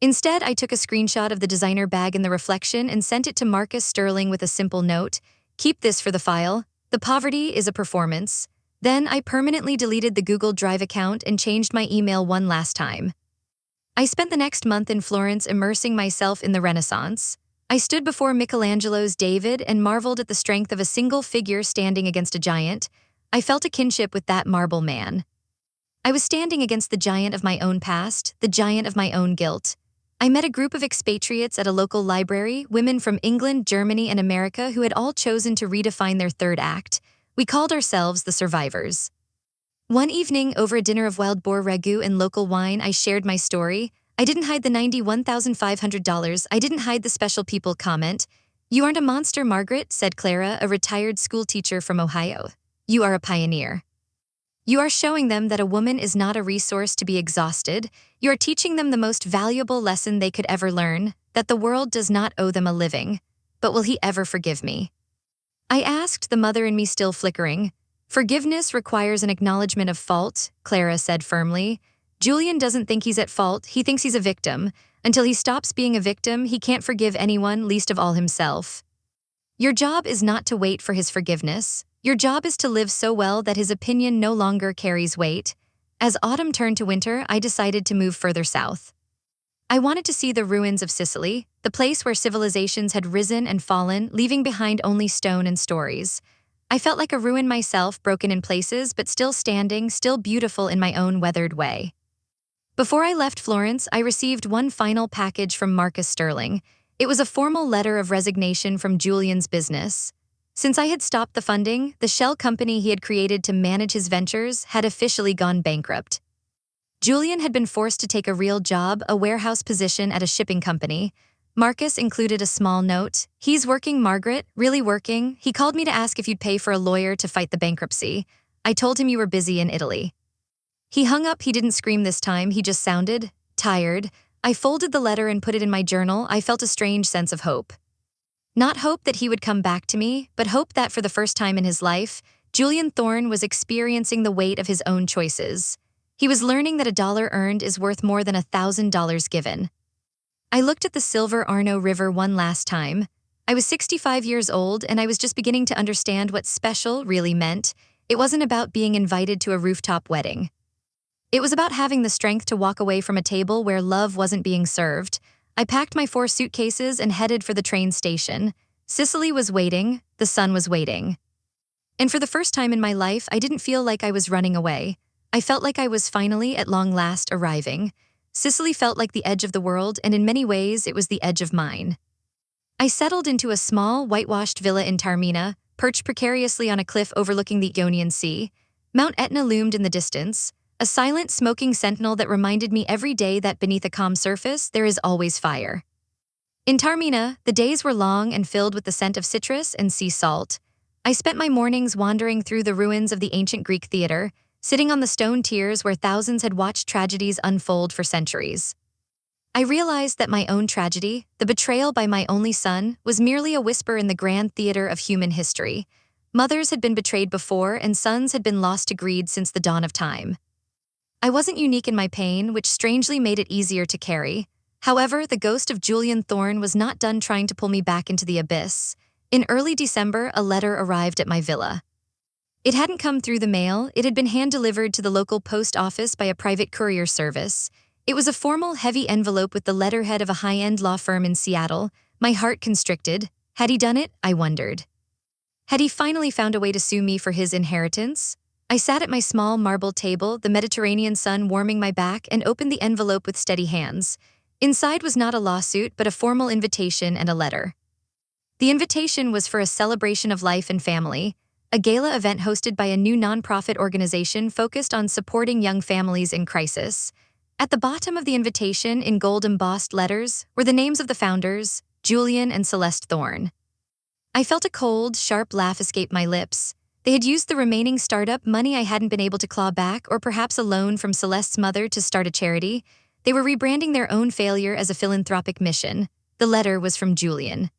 Instead, I took a screenshot of the designer bag in the reflection and sent it to Marcus Sterling with a simple note. "Keep this for the file. The poverty is a performance." Then I permanently deleted the Google Drive account and changed my email one last time. I spent the next month in Florence immersing myself in the Renaissance. I stood before Michelangelo's David and marveled at the strength of a single figure standing against a giant. I felt a kinship with that marble man. I was standing against the giant of my own past, the giant of my own guilt. I met a group of expatriates at a local library, women from England, Germany, and America who had all chosen to redefine their third act. We called ourselves the Survivors. One evening, over a dinner of wild boar ragu and local wine, I shared my story. I didn't hide the $91,500. I didn't hide the special people comment. "You aren't a monster, Margaret," said Clara, a retired school teacher from Ohio. "You are a pioneer. You are showing them that a woman is not a resource to be exhausted. You are teaching them the most valuable lesson they could ever learn, that the world does not owe them a living. But will he ever forgive me?" I asked, the mother in me still flickering. "Forgiveness requires an acknowledgement of fault," Clara said firmly. "Julian doesn't think he's at fault, he thinks he's a victim. Until he stops being a victim, he can't forgive anyone, least of all himself. Your job is not to wait for his forgiveness. Your job is to live so well that his opinion no longer carries weight." As autumn turned to winter, I decided to move further south. I wanted to see the ruins of Sicily, the place where civilizations had risen and fallen, leaving behind only stone and stories. I felt like a ruin myself, broken in places, but still standing, still beautiful in my own weathered way. Before I left Florence, I received one final package from Marcus Sterling. It was a formal letter of resignation from Julian's business. Since I had stopped the funding, the shell company he had created to manage his ventures had officially gone bankrupt. Julian had been forced to take a real job, a warehouse position at a shipping company. Marcus included a small note. "He's working, Margaret, really working. He called me to ask if you'd pay for a lawyer to fight the bankruptcy. I told him you were busy in Italy." He hung up. He didn't scream this time, he just sounded tired. I folded the letter and put it in my journal. I felt a strange sense of hope. Not hope that he would come back to me, but hope that for the first time in his life, Julian Thorne was experiencing the weight of his own choices. He was learning that a dollar earned is worth more than $1,000 given. I looked at the Silver Arno River one last time. I was 65 years old, and I was just beginning to understand what special really meant. It wasn't about being invited to a rooftop wedding. It was about having the strength to walk away from a table where love wasn't being served. I packed my 4 suitcases and headed for the train station. Sicily was waiting, the sun was waiting. And for the first time in my life, I didn't feel like I was running away. I felt like I was finally, at long last, arriving. Sicily felt like the edge of the world, and in many ways, it was the edge of mine. I settled into a small, whitewashed villa in Taormina, perched precariously on a cliff overlooking the Ionian Sea. Mount Etna loomed in the distance, a silent, smoking sentinel that reminded me every day that beneath a calm surface, there is always fire. In Taormina, the days were long and filled with the scent of citrus and sea salt. I spent my mornings wandering through the ruins of the ancient Greek theater, sitting on the stone tiers where thousands had watched tragedies unfold for centuries. I realized that my own tragedy, the betrayal by my only son, was merely a whisper in the grand theater of human history. Mothers had been betrayed before, and sons had been lost to greed since the dawn of time. I wasn't unique in my pain, which strangely made it easier to carry. However, the ghost of Julian Thorne was not done trying to pull me back into the abyss. In early December, a letter arrived at my villa. It hadn't come through the mail, it had been hand-delivered to the local post office by a private courier service. It was a formal, heavy envelope with the letterhead of a high-end law firm in Seattle. My heart constricted. Had he done it? I wondered. Had he finally found a way to sue me for his inheritance? I sat at my small marble table, the Mediterranean sun warming my back, and opened the envelope with steady hands. Inside was not a lawsuit, but a formal invitation and a letter. The invitation was for a celebration of life and family, a gala event hosted by a new nonprofit organization focused on supporting young families in crisis. At the bottom of the invitation, in gold-embossed letters, were the names of the founders, Julian and Celeste Thorne. I felt a cold, sharp laugh escape my lips. They had used the remaining startup money I hadn't been able to claw back, or perhaps a loan from Celeste's mother to start a charity. They were rebranding their own failure as a philanthropic mission. The letter was from Julian.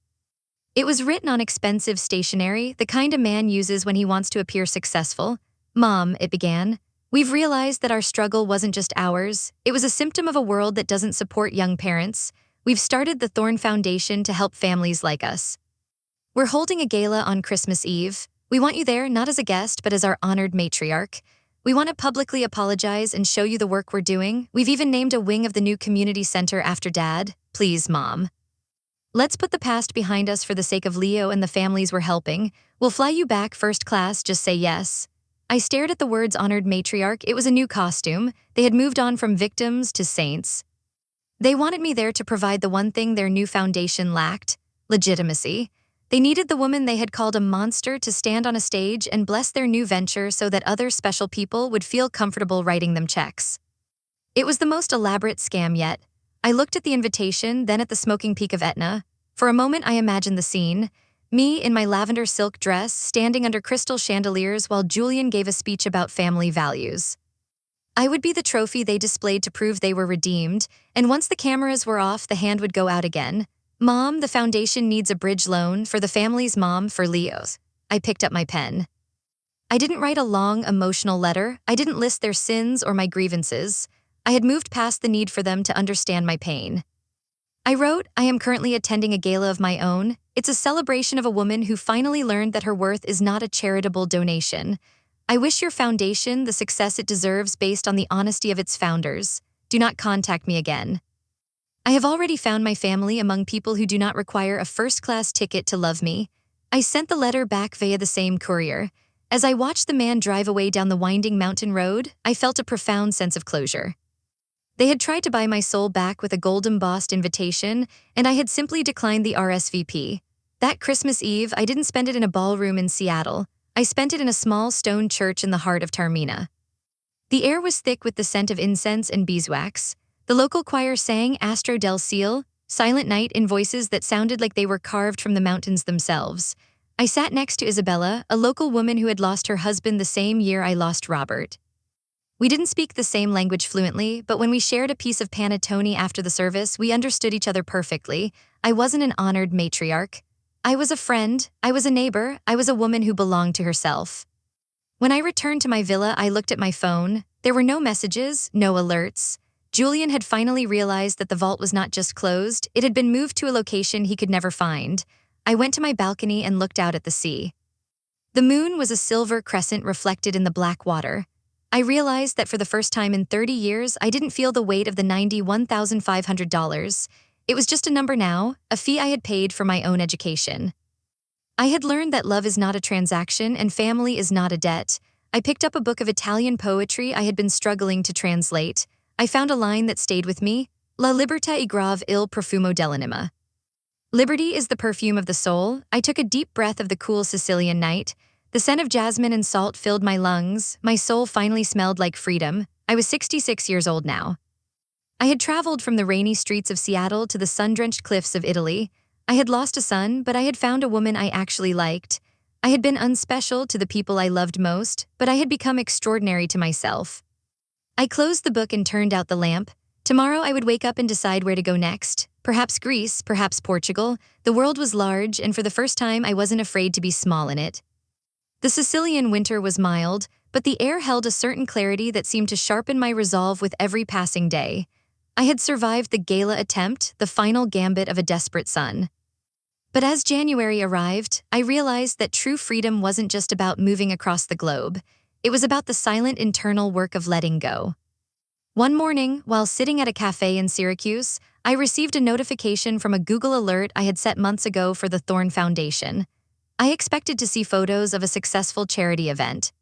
It was written on expensive stationery, the kind a man uses when he wants to appear successful. "Mom," it began, "we've realized that our struggle wasn't just ours. It was a symptom of a world that doesn't support young parents. We've started the Thorne Foundation to help families like us. We're holding a gala on Christmas Eve. We want you there not as a guest, but as our honored matriarch. We want to publicly apologize and show you the work we're doing. We've even named a wing of the new community center after Dad. Please, Mom. Let's put the past behind us for the sake of Leo and the families we're helping. We'll fly you back first class, just say yes." I stared at the words honored matriarch. It was a new costume. They had moved on from victims to saints. They wanted me there to provide the one thing their new foundation lacked: legitimacy. They needed the woman they had called a monster to stand on a stage and bless their new venture so that other special people would feel comfortable writing them checks. It was the most elaborate scam yet. I looked at the invitation, then at the smoking peak of Etna. For a moment, I imagined the scene. Me in my lavender silk dress, standing under crystal chandeliers while Julian gave a speech about family values. I would be the trophy they displayed to prove they were redeemed, and once the cameras were off, the hand would go out again. "Mom, the foundation needs a bridge loan for the family's mom for Leo's." I picked up my pen. I didn't write a long, emotional letter. I didn't list their sins or my grievances. I had moved past the need for them to understand my pain. I wrote, "I am currently attending a gala of my own. It's a celebration of a woman who finally learned that her worth is not a charitable donation. I wish your foundation the success it deserves based on the honesty of its founders. Do not contact me again. I have already found my family among people who do not require a first-class ticket to love me." I sent the letter back via the same courier. As I watched the man drive away down the winding mountain road, I felt a profound sense of closure. They had tried to buy my soul back with a gold-embossed invitation, and I had simply declined the RSVP. That Christmas Eve, I didn't spend it in a ballroom in Seattle. I spent it in a small stone church in the heart of Taormina. The air was thick with the scent of incense and beeswax. The local choir sang Astro del Ciel, Silent Night, in voices that sounded like they were carved from the mountains themselves. I sat next to Isabella, a local woman who had lost her husband the same year I lost Robert. We didn't speak the same language fluently, but when we shared a piece of panettone after the service, we understood each other perfectly. I wasn't an honored matriarch. I was a friend, I was a neighbor, I was a woman who belonged to herself. When I returned to my villa, I looked at my phone. There were no messages, no alerts. Julian had finally realized that the vault was not just closed, it had been moved to a location he could never find. I went to my balcony and looked out at the sea. The moon was a silver crescent reflected in the black water. I realized that for the first time in 30 years, I didn't feel the weight of the $91,500. It was just a number now, a fee I had paid for my own education. I had learned that love is not a transaction and family is not a debt. I picked up a book of Italian poetry I had been struggling to translate. I found a line that stayed with me: La libertà è grave il profumo dell'anima. Liberty is the perfume of the soul. I took a deep breath of the cool Sicilian night. The scent of jasmine and salt filled my lungs. My soul finally smelled like freedom. I was 66 years old now. I had traveled from the rainy streets of Seattle to the sun-drenched cliffs of Italy. I had lost a son, but I had found a woman I actually liked. I had been unspecial to the people I loved most, but I had become extraordinary to myself. I closed the book and turned out the lamp. Tomorrow I would wake up and decide where to go next. Perhaps Greece, perhaps Portugal. The world was large, and for the first time I wasn't afraid to be small in it. The Sicilian winter was mild, but the air held a certain clarity that seemed to sharpen my resolve with every passing day. I had survived the gala attempt, the final gambit of a desperate son. But as January arrived, I realized that true freedom wasn't just about moving across the globe. It was about the silent internal work of letting go. One morning, while sitting at a cafe in Syracuse, I received a notification from a Google alert I had set months ago for the Thorn Foundation. I expected to see photos of a successful charity event.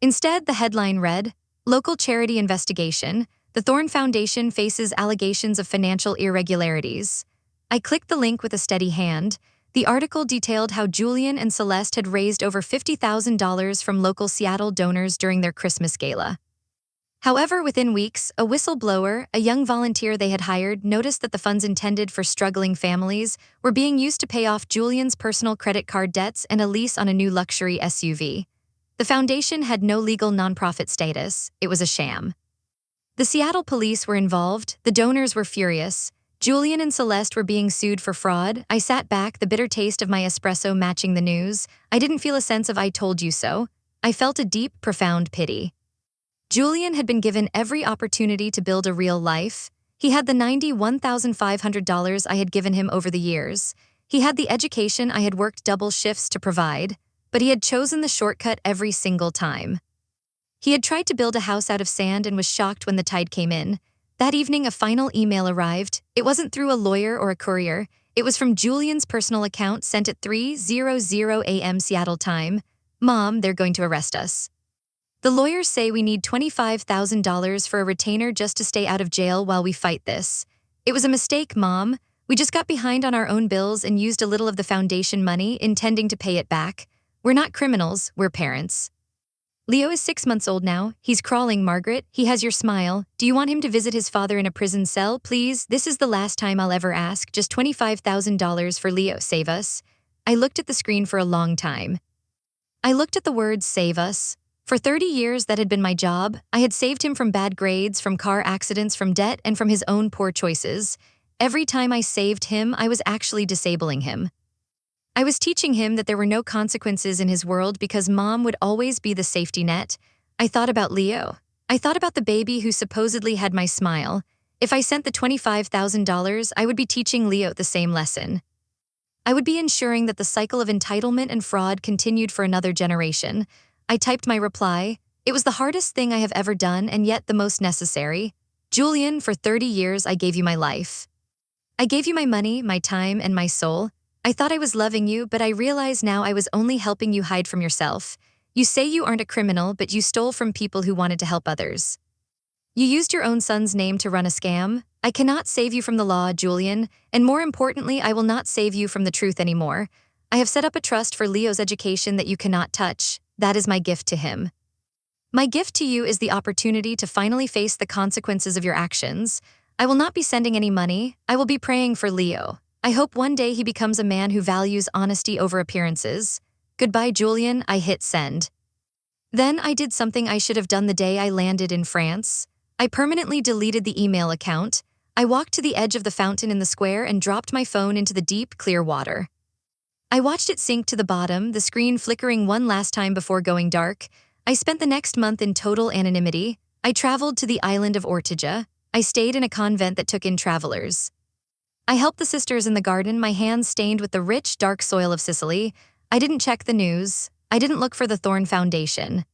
Instead, the headline read, "Local Charity Investigation. The Thorn Foundation faces allegations of financial irregularities." I clicked the link with a steady hand. The article detailed how Julian and Celeste had raised over $50,000 from local Seattle donors during their Christmas gala. However, within weeks, a whistleblower, a young volunteer they had hired, noticed that the funds intended for struggling families were being used to pay off Julian's personal credit card debts and a lease on a new luxury SUV. The foundation had no legal nonprofit status. It was a sham. The Seattle police were involved. The donors were furious. Julian and Celeste were being sued for fraud. I sat back, the bitter taste of my espresso matching the news. I didn't feel a sense of "I told you so." I felt a deep, profound pity. Julian had been given every opportunity to build a real life. He had the $91,500 I had given him over the years. He had the education I had worked double shifts to provide, but he had chosen the shortcut every single time. He had tried to build a house out of sand and was shocked when the tide came in. That evening, a final email arrived. It wasn't through a lawyer or a courier. It was from Julian's personal account, sent at 3:00 a.m. Seattle time. "Mom, they're going to arrest us. The lawyers say we need $25,000 for a retainer just to stay out of jail while we fight this. It was a mistake, Mom. We just got behind on our own bills and used a little of the foundation money, intending to pay it back. We're not criminals, we're parents. Leo is 6 months old now. He's crawling, Margaret. He has your smile. Do you want him to visit his father in a prison cell? Please, this is the last time I'll ever ask. Just $25,000 for Leo. Save us." I looked at the screen for a long time. I looked at the words "save us." For 30 years, that had been my job. I had saved him from bad grades, from car accidents, from debt, and from his own poor choices. Every time I saved him, I was actually disabling him. I was teaching him that there were no consequences in his world because Mom would always be the safety net. I thought about Leo. I thought about the baby who supposedly had my smile. If I sent the $25,000, I would be teaching Leo the same lesson. I would be ensuring that the cycle of entitlement and fraud continued for another generation. I typed my reply. It was the hardest thing I have ever done and yet the most necessary. "Julian, for 30 years I gave you my life. I gave you my money, my time, and my soul. I thought I was loving you, but I realize now I was only helping you hide from yourself. You say you aren't a criminal, but you stole from people who wanted to help others. You used your own son's name to run a scam. I cannot save you from the law, Julian, and more importantly, I will not save you from the truth anymore. I have set up a trust for Leo's education that you cannot touch. That is my gift to him. My gift to you is the opportunity to finally face the consequences of your actions. I will not be sending any money. I will be praying for Leo. I hope one day he becomes a man who values honesty over appearances. Goodbye, Julian." I hit send. Then I did something I should have done the day I landed in France. I permanently deleted the email account. I walked to the edge of the fountain in the square and dropped my phone into the deep, clear water. I watched it sink to the bottom, the screen flickering one last time before going dark. I spent the next month in total anonymity. I traveled to the island of Ortija. I stayed in a convent that took in travelers. I helped the sisters in the garden, my hands stained with the rich, dark soil of Sicily. I didn't check the news. I didn't look for the thorn foundation.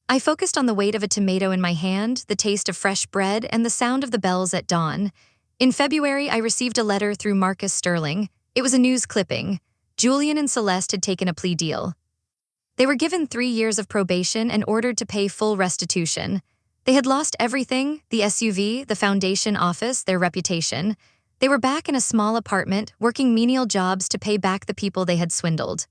I focused on the weight of a tomato in my hand, the taste of fresh bread, and the sound of the bells at dawn. In February, I received a letter through Marcus Sterling. It was a news clipping. Julian and Celeste had taken a plea deal. They were given 3 years of probation and ordered to pay full restitution. They had lost everything: the SUV, the foundation office, their reputation. They were back in a small apartment, working menial jobs to pay back the people they had swindled.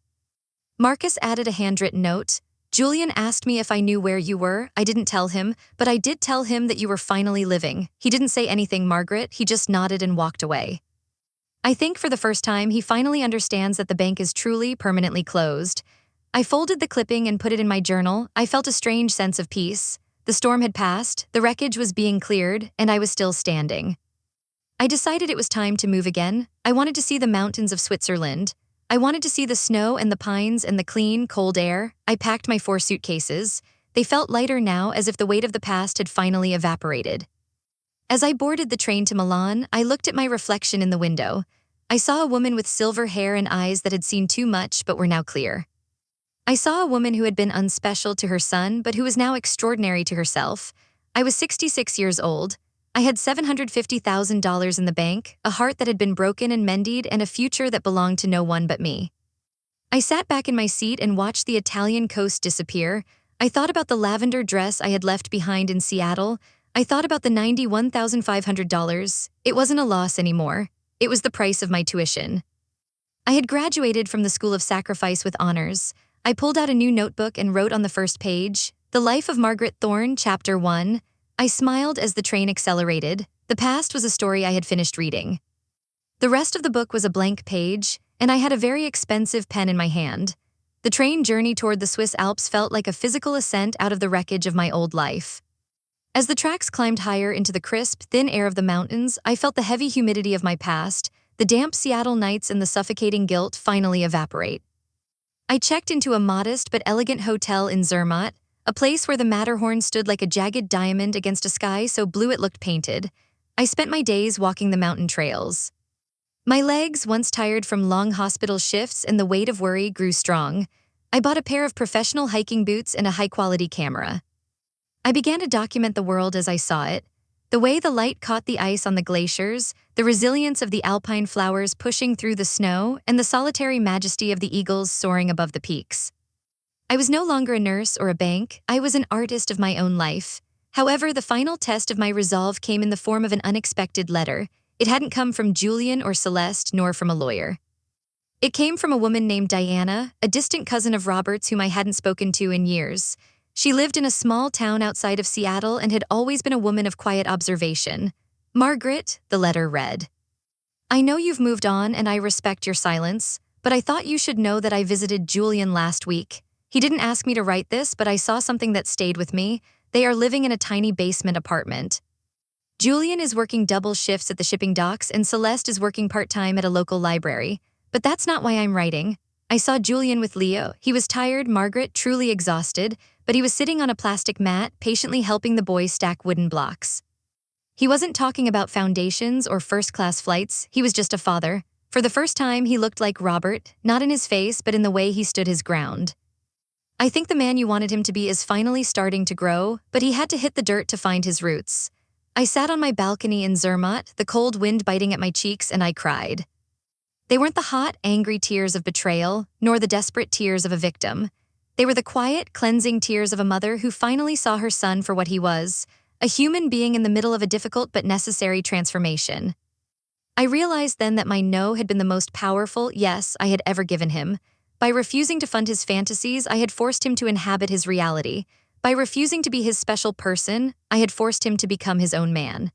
Marcus added a handwritten note. Julian asked me if I knew where you were. I didn't tell him, but I did tell him that you were finally living. He didn't say anything, Margaret. He just nodded and walked away. I think for the first time, he finally understands that the bank is truly permanently closed. I folded the clipping and put it in my journal. I felt a strange sense of peace. The storm had passed, the wreckage was being cleared, and I was still standing. I decided it was time to move again. I wanted to see the mountains of Switzerland. I wanted to see the snow and the pines and the clean, cold air. I packed my 4 suitcases. They felt lighter now, as if the weight of the past had finally evaporated. As I boarded the train to Milan, I looked at my reflection in the window. I saw a woman with silver hair and eyes that had seen too much but were now clear. I saw a woman who had been unspecial to her son but who was now extraordinary to herself. I was 66 years old. I had $750,000 in the bank, a heart that had been broken and mended, and a future that belonged to no one but me. I sat back in my seat and watched the Italian coast disappear. I thought about the lavender dress I had left behind in Seattle. I thought about the $91,500. It wasn't a loss anymore. It was the price of my tuition. I had graduated from the School of Sacrifice with honors. I pulled out a new notebook and wrote on the first page, The Life of Margaret Thorne, Chapter 1. I smiled as the train accelerated. The past was a story I had finished reading. The rest of the book was a blank page, and I had a very expensive pen in my hand. The train journey toward the Swiss Alps felt like a physical ascent out of the wreckage of my old life. As the tracks climbed higher into the crisp, thin air of the mountains, I felt the heavy humidity of my past, the damp Seattle nights and the suffocating guilt finally evaporate. I checked into a modest but elegant hotel in Zermatt, a place where the Matterhorn stood like a jagged diamond against a sky so blue it looked painted. I spent my days walking the mountain trails. My legs, once tired from long hospital shifts and the weight of worry, grew strong. I bought a pair of professional hiking boots and a high-quality camera. I began to document the world as I saw it, the way the light caught the ice on the glaciers, the resilience of the alpine flowers pushing through the snow, and the solitary majesty of the eagles soaring above the peaks. I was no longer a nurse or a bank. I was an artist of my own life. However, the final test of my resolve came in the form of an unexpected letter. It hadn't come from Julian or Celeste, nor from a lawyer. It came from a woman named Diana, a distant cousin of Robert's whom I hadn't spoken to in years. She lived in a small town outside of Seattle and had always been a woman of quiet observation. Margaret, the letter read. I know you've moved on and I respect your silence, but I thought you should know that I visited Julian last week. He didn't ask me to write this, but I saw something that stayed with me. They are living in a tiny basement apartment. Julian is working double shifts at the shipping docks and Celeste is working part-time at a local library. But that's not why I'm writing. I saw Julian with Leo. He was tired, Margaret, truly exhausted, but he was sitting on a plastic mat, patiently helping the boys stack wooden blocks. He wasn't talking about foundations or first-class flights, he was just a father. For the first time, he looked like Robert, not in his face, but in the way he stood his ground. I think the man you wanted him to be is finally starting to grow, but he had to hit the dirt to find his roots. I sat on my balcony in Zermatt, the cold wind biting at my cheeks, and I cried. They weren't the hot, angry tears of betrayal, nor the desperate tears of a victim. They were the quiet, cleansing tears of a mother who finally saw her son for what he was, a human being in the middle of a difficult but necessary transformation. I realized then that my no had been the most powerful yes I had ever given him. By refusing to fund his fantasies, I had forced him to inhabit his reality. By refusing to be his special person, I had forced him to become his own man.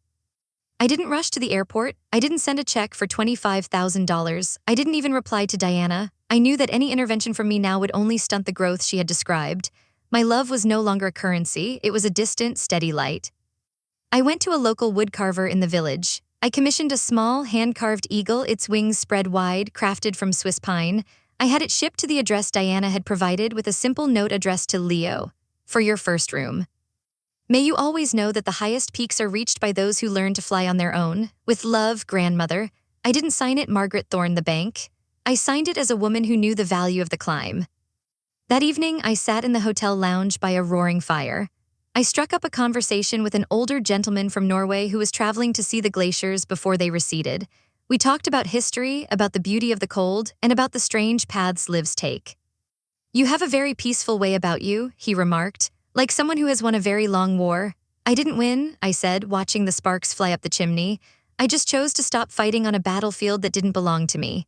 I didn't rush to the airport. I didn't send a check for $25,000. I didn't even reply to Diana. I knew that any intervention from me now would only stunt the growth she had described. My love was no longer a currency, it was a distant, steady light. I went to a local woodcarver in the village. I commissioned a small, hand-carved eagle, its wings spread wide, crafted from Swiss pine. I had it shipped to the address Diana had provided with a simple note addressed to Leo, for your first room. May you always know that the highest peaks are reached by those who learn to fly on their own. With love, grandmother. I didn't sign it Margaret Thorne the bank. I signed it as a woman who knew the value of the climb. That evening, I sat in the hotel lounge by a roaring fire. I struck up a conversation with an older gentleman from Norway who was traveling to see the glaciers before they receded. We talked about history, about the beauty of the cold, and about the strange paths lives take. You have a very peaceful way about you, he remarked, like someone who has won a very long war. I didn't win, I said, watching the sparks fly up the chimney. I just chose to stop fighting on a battlefield that didn't belong to me.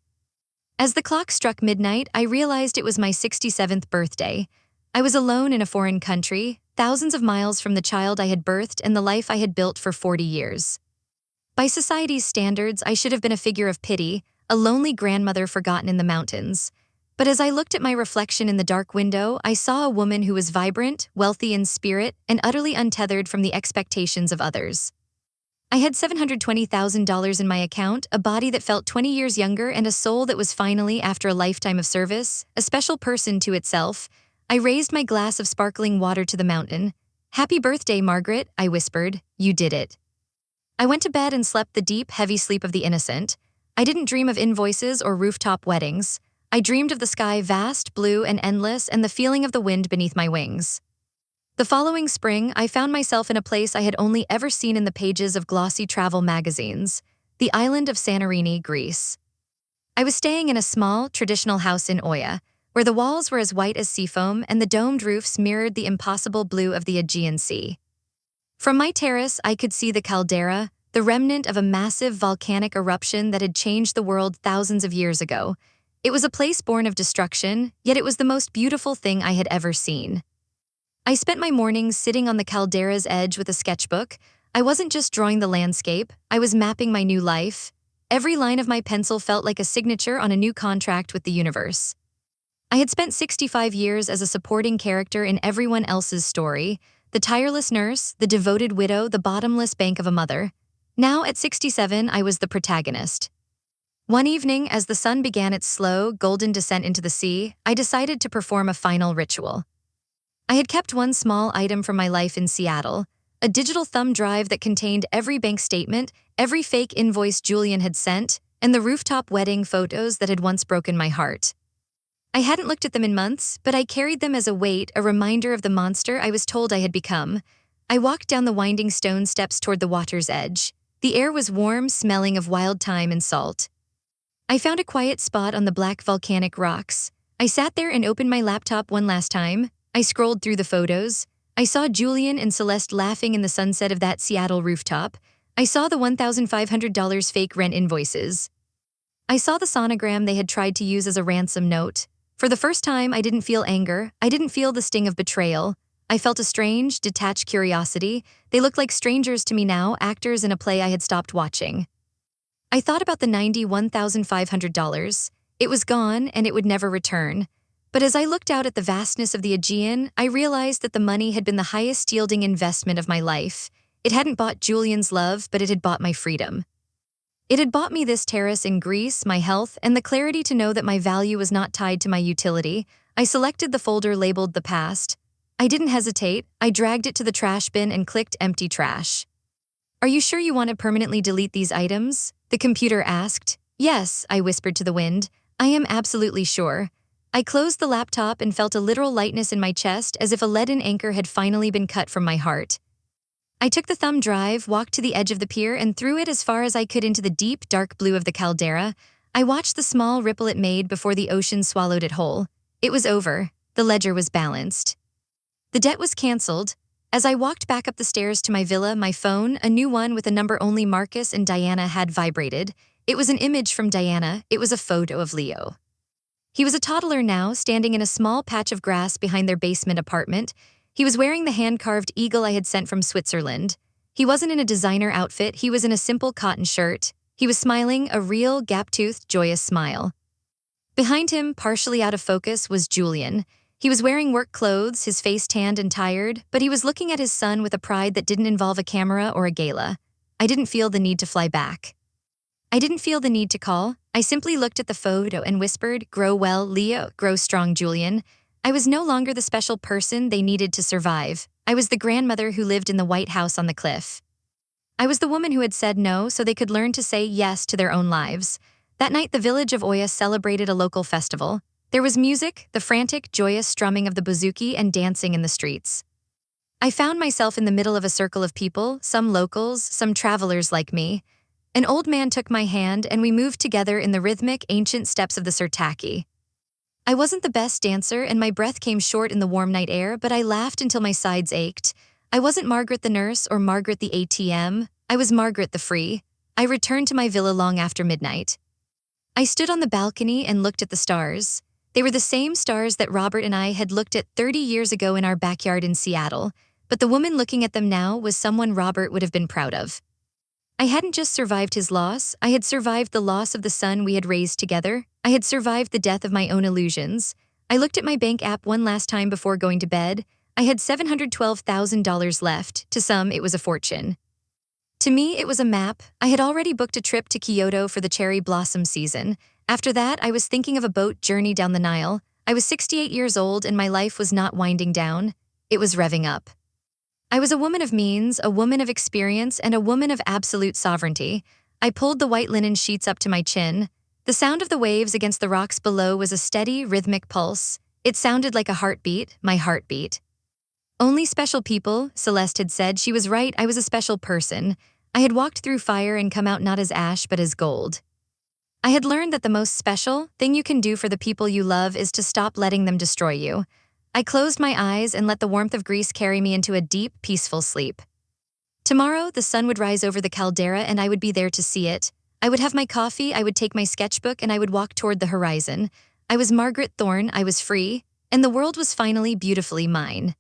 As the clock struck midnight, I realized it was my 67th birthday. I was alone in a foreign country, thousands of miles from the child I had birthed and the life I had built for 40 years. By society's standards, I should have been a figure of pity, a lonely grandmother forgotten in the mountains. But as I looked at my reflection in the dark window, I saw a woman who was vibrant, wealthy in spirit, and utterly untethered from the expectations of others. I had $720,000 in my account, a body that felt 20 years younger, and a soul that was finally, after a lifetime of service, a special person to itself. I raised my glass of sparkling water to the mountain. Happy birthday, Margaret, I whispered. You did it. I went to bed and slept the deep, heavy sleep of the innocent. I didn't dream of invoices or rooftop weddings. I dreamed of the sky vast, blue, and endless, and the feeling of the wind beneath my wings. The following spring, I found myself in a place I had only ever seen in the pages of glossy travel magazines, the island of Santorini, Greece. I was staying in a small, traditional house in Oia, where the walls were as white as seafoam and the domed roofs mirrored the impossible blue of the Aegean Sea. From my terrace, I could see the caldera, the remnant of a massive volcanic eruption that had changed the world thousands of years ago. It was a place born of destruction, yet it was the most beautiful thing I had ever seen. I spent my mornings sitting on the caldera's edge with a sketchbook. I wasn't just drawing the landscape, I was mapping my new life. Every line of my pencil felt like a signature on a new contract with the universe. I had spent 65 years as a supporting character in everyone else's story, the tireless nurse, the devoted widow, the bottomless bank of a mother. Now, at 67, I was the protagonist. One evening, as the sun began its slow, golden descent into the sea, I decided to perform a final ritual. I had kept one small item from my life in Seattle, a digital thumb drive that contained every bank statement, every fake invoice Julian had sent, and the rooftop wedding photos that had once broken my heart. I hadn't looked at them in months, but I carried them as a weight, a reminder of the monster I was told I had become. I walked down the winding stone steps toward the water's edge. The air was warm, smelling of wild thyme and salt. I found a quiet spot on the black volcanic rocks. I sat there and opened my laptop one last time. I scrolled through the photos. I saw Julian and Celeste laughing in the sunset of that Seattle rooftop. I saw the $1,500 fake rent invoices. I saw the sonogram they had tried to use as a ransom note. For the first time, I didn't feel anger. I didn't feel the sting of betrayal. I felt a strange, detached curiosity. They looked like strangers to me now, actors in a play I had stopped watching. I thought about the $91,500. It was gone, and it would never return. But as I looked out at the vastness of the Aegean, I realized that the money had been the highest-yielding investment of my life. It hadn't bought Julian's love, but it had bought my freedom. It had bought me this terrace in Greece, my health, and the clarity to know that my value was not tied to my utility. I selected the folder labeled The Past. I didn't hesitate. I dragged it to the trash bin and clicked Empty Trash. Are you sure you want to permanently delete these items? The computer asked. Yes, I whispered to the wind. I am absolutely sure. I closed the laptop and felt a literal lightness in my chest, as if a leaden anchor had finally been cut from my heart. I took the thumb drive, walked to the edge of the pier, and threw it as far as I could into the deep, dark blue of the caldera. I watched the small ripple it made before the ocean swallowed it whole. It was over. The ledger was balanced. The debt was canceled. As I walked back up the stairs to my villa, my phone, a new one with a number only Marcus and Diana had, vibrated. It was an image from Diana. It was a photo of Leo. He was a toddler now, standing in a small patch of grass behind their basement apartment. He was wearing the hand-carved eagle I had sent from Switzerland. He wasn't in a designer outfit, he was in a simple cotton shirt. He was smiling, a real, gap-toothed, joyous smile. Behind him, partially out of focus, was Julian. He was wearing work clothes, his face tanned and tired, but he was looking at his son with a pride that didn't involve a camera or a gala. I didn't feel the need to fly back. I didn't feel the need to call. I simply looked at the photo and whispered, "Grow well, Leo, grow strong, Julian." I was no longer the special person they needed to survive. I was the grandmother who lived in the White House on the cliff. I was the woman who had said no so they could learn to say yes to their own lives. That night, the village of Oya celebrated a local festival. There was music, the frantic, joyous strumming of the bouzouki, and dancing in the streets. I found myself in the middle of a circle of people, some locals, some travelers like me. An old man took my hand and we moved together in the rhythmic, ancient steps of the Sirtaki. I wasn't the best dancer and my breath came short in the warm night air, but I laughed until my sides ached. I wasn't Margaret the nurse or Margaret the ATM. I was Margaret the free. I returned to my villa long after midnight. I stood on the balcony and looked at the stars. They were the same stars that Robert and I had looked at 30 years ago in our backyard in Seattle, but the woman looking at them now was someone Robert would have been proud of. I hadn't just survived his loss, I had survived the loss of the son we had raised together. I had survived the death of my own illusions. I looked at my bank app one last time before going to bed. I had $712,000 left. To some, it was a fortune. To me, it was a map. I had already booked a trip to Kyoto for the cherry blossom season. After that, I was thinking of a boat journey down the Nile. I was 68 years old and my life was not winding down. It was revving up. I was a woman of means, a woman of experience, and a woman of absolute sovereignty. I pulled the white linen sheets up to my chin. The sound of the waves against the rocks below was a steady, rhythmic pulse. It sounded like a heartbeat, my heartbeat. Only special people, Celeste had said. She was right, I was a special person. I had walked through fire and come out not as ash but as gold. I had learned that the most special thing you can do for the people you love is to stop letting them destroy you. I closed my eyes and let the warmth of Greece carry me into a deep, peaceful sleep. Tomorrow, the sun would rise over the caldera and I would be there to see it. I would have my coffee, I would take my sketchbook, and I would walk toward the horizon. I was Margaret Thorne, I was free, and the world was finally beautifully mine.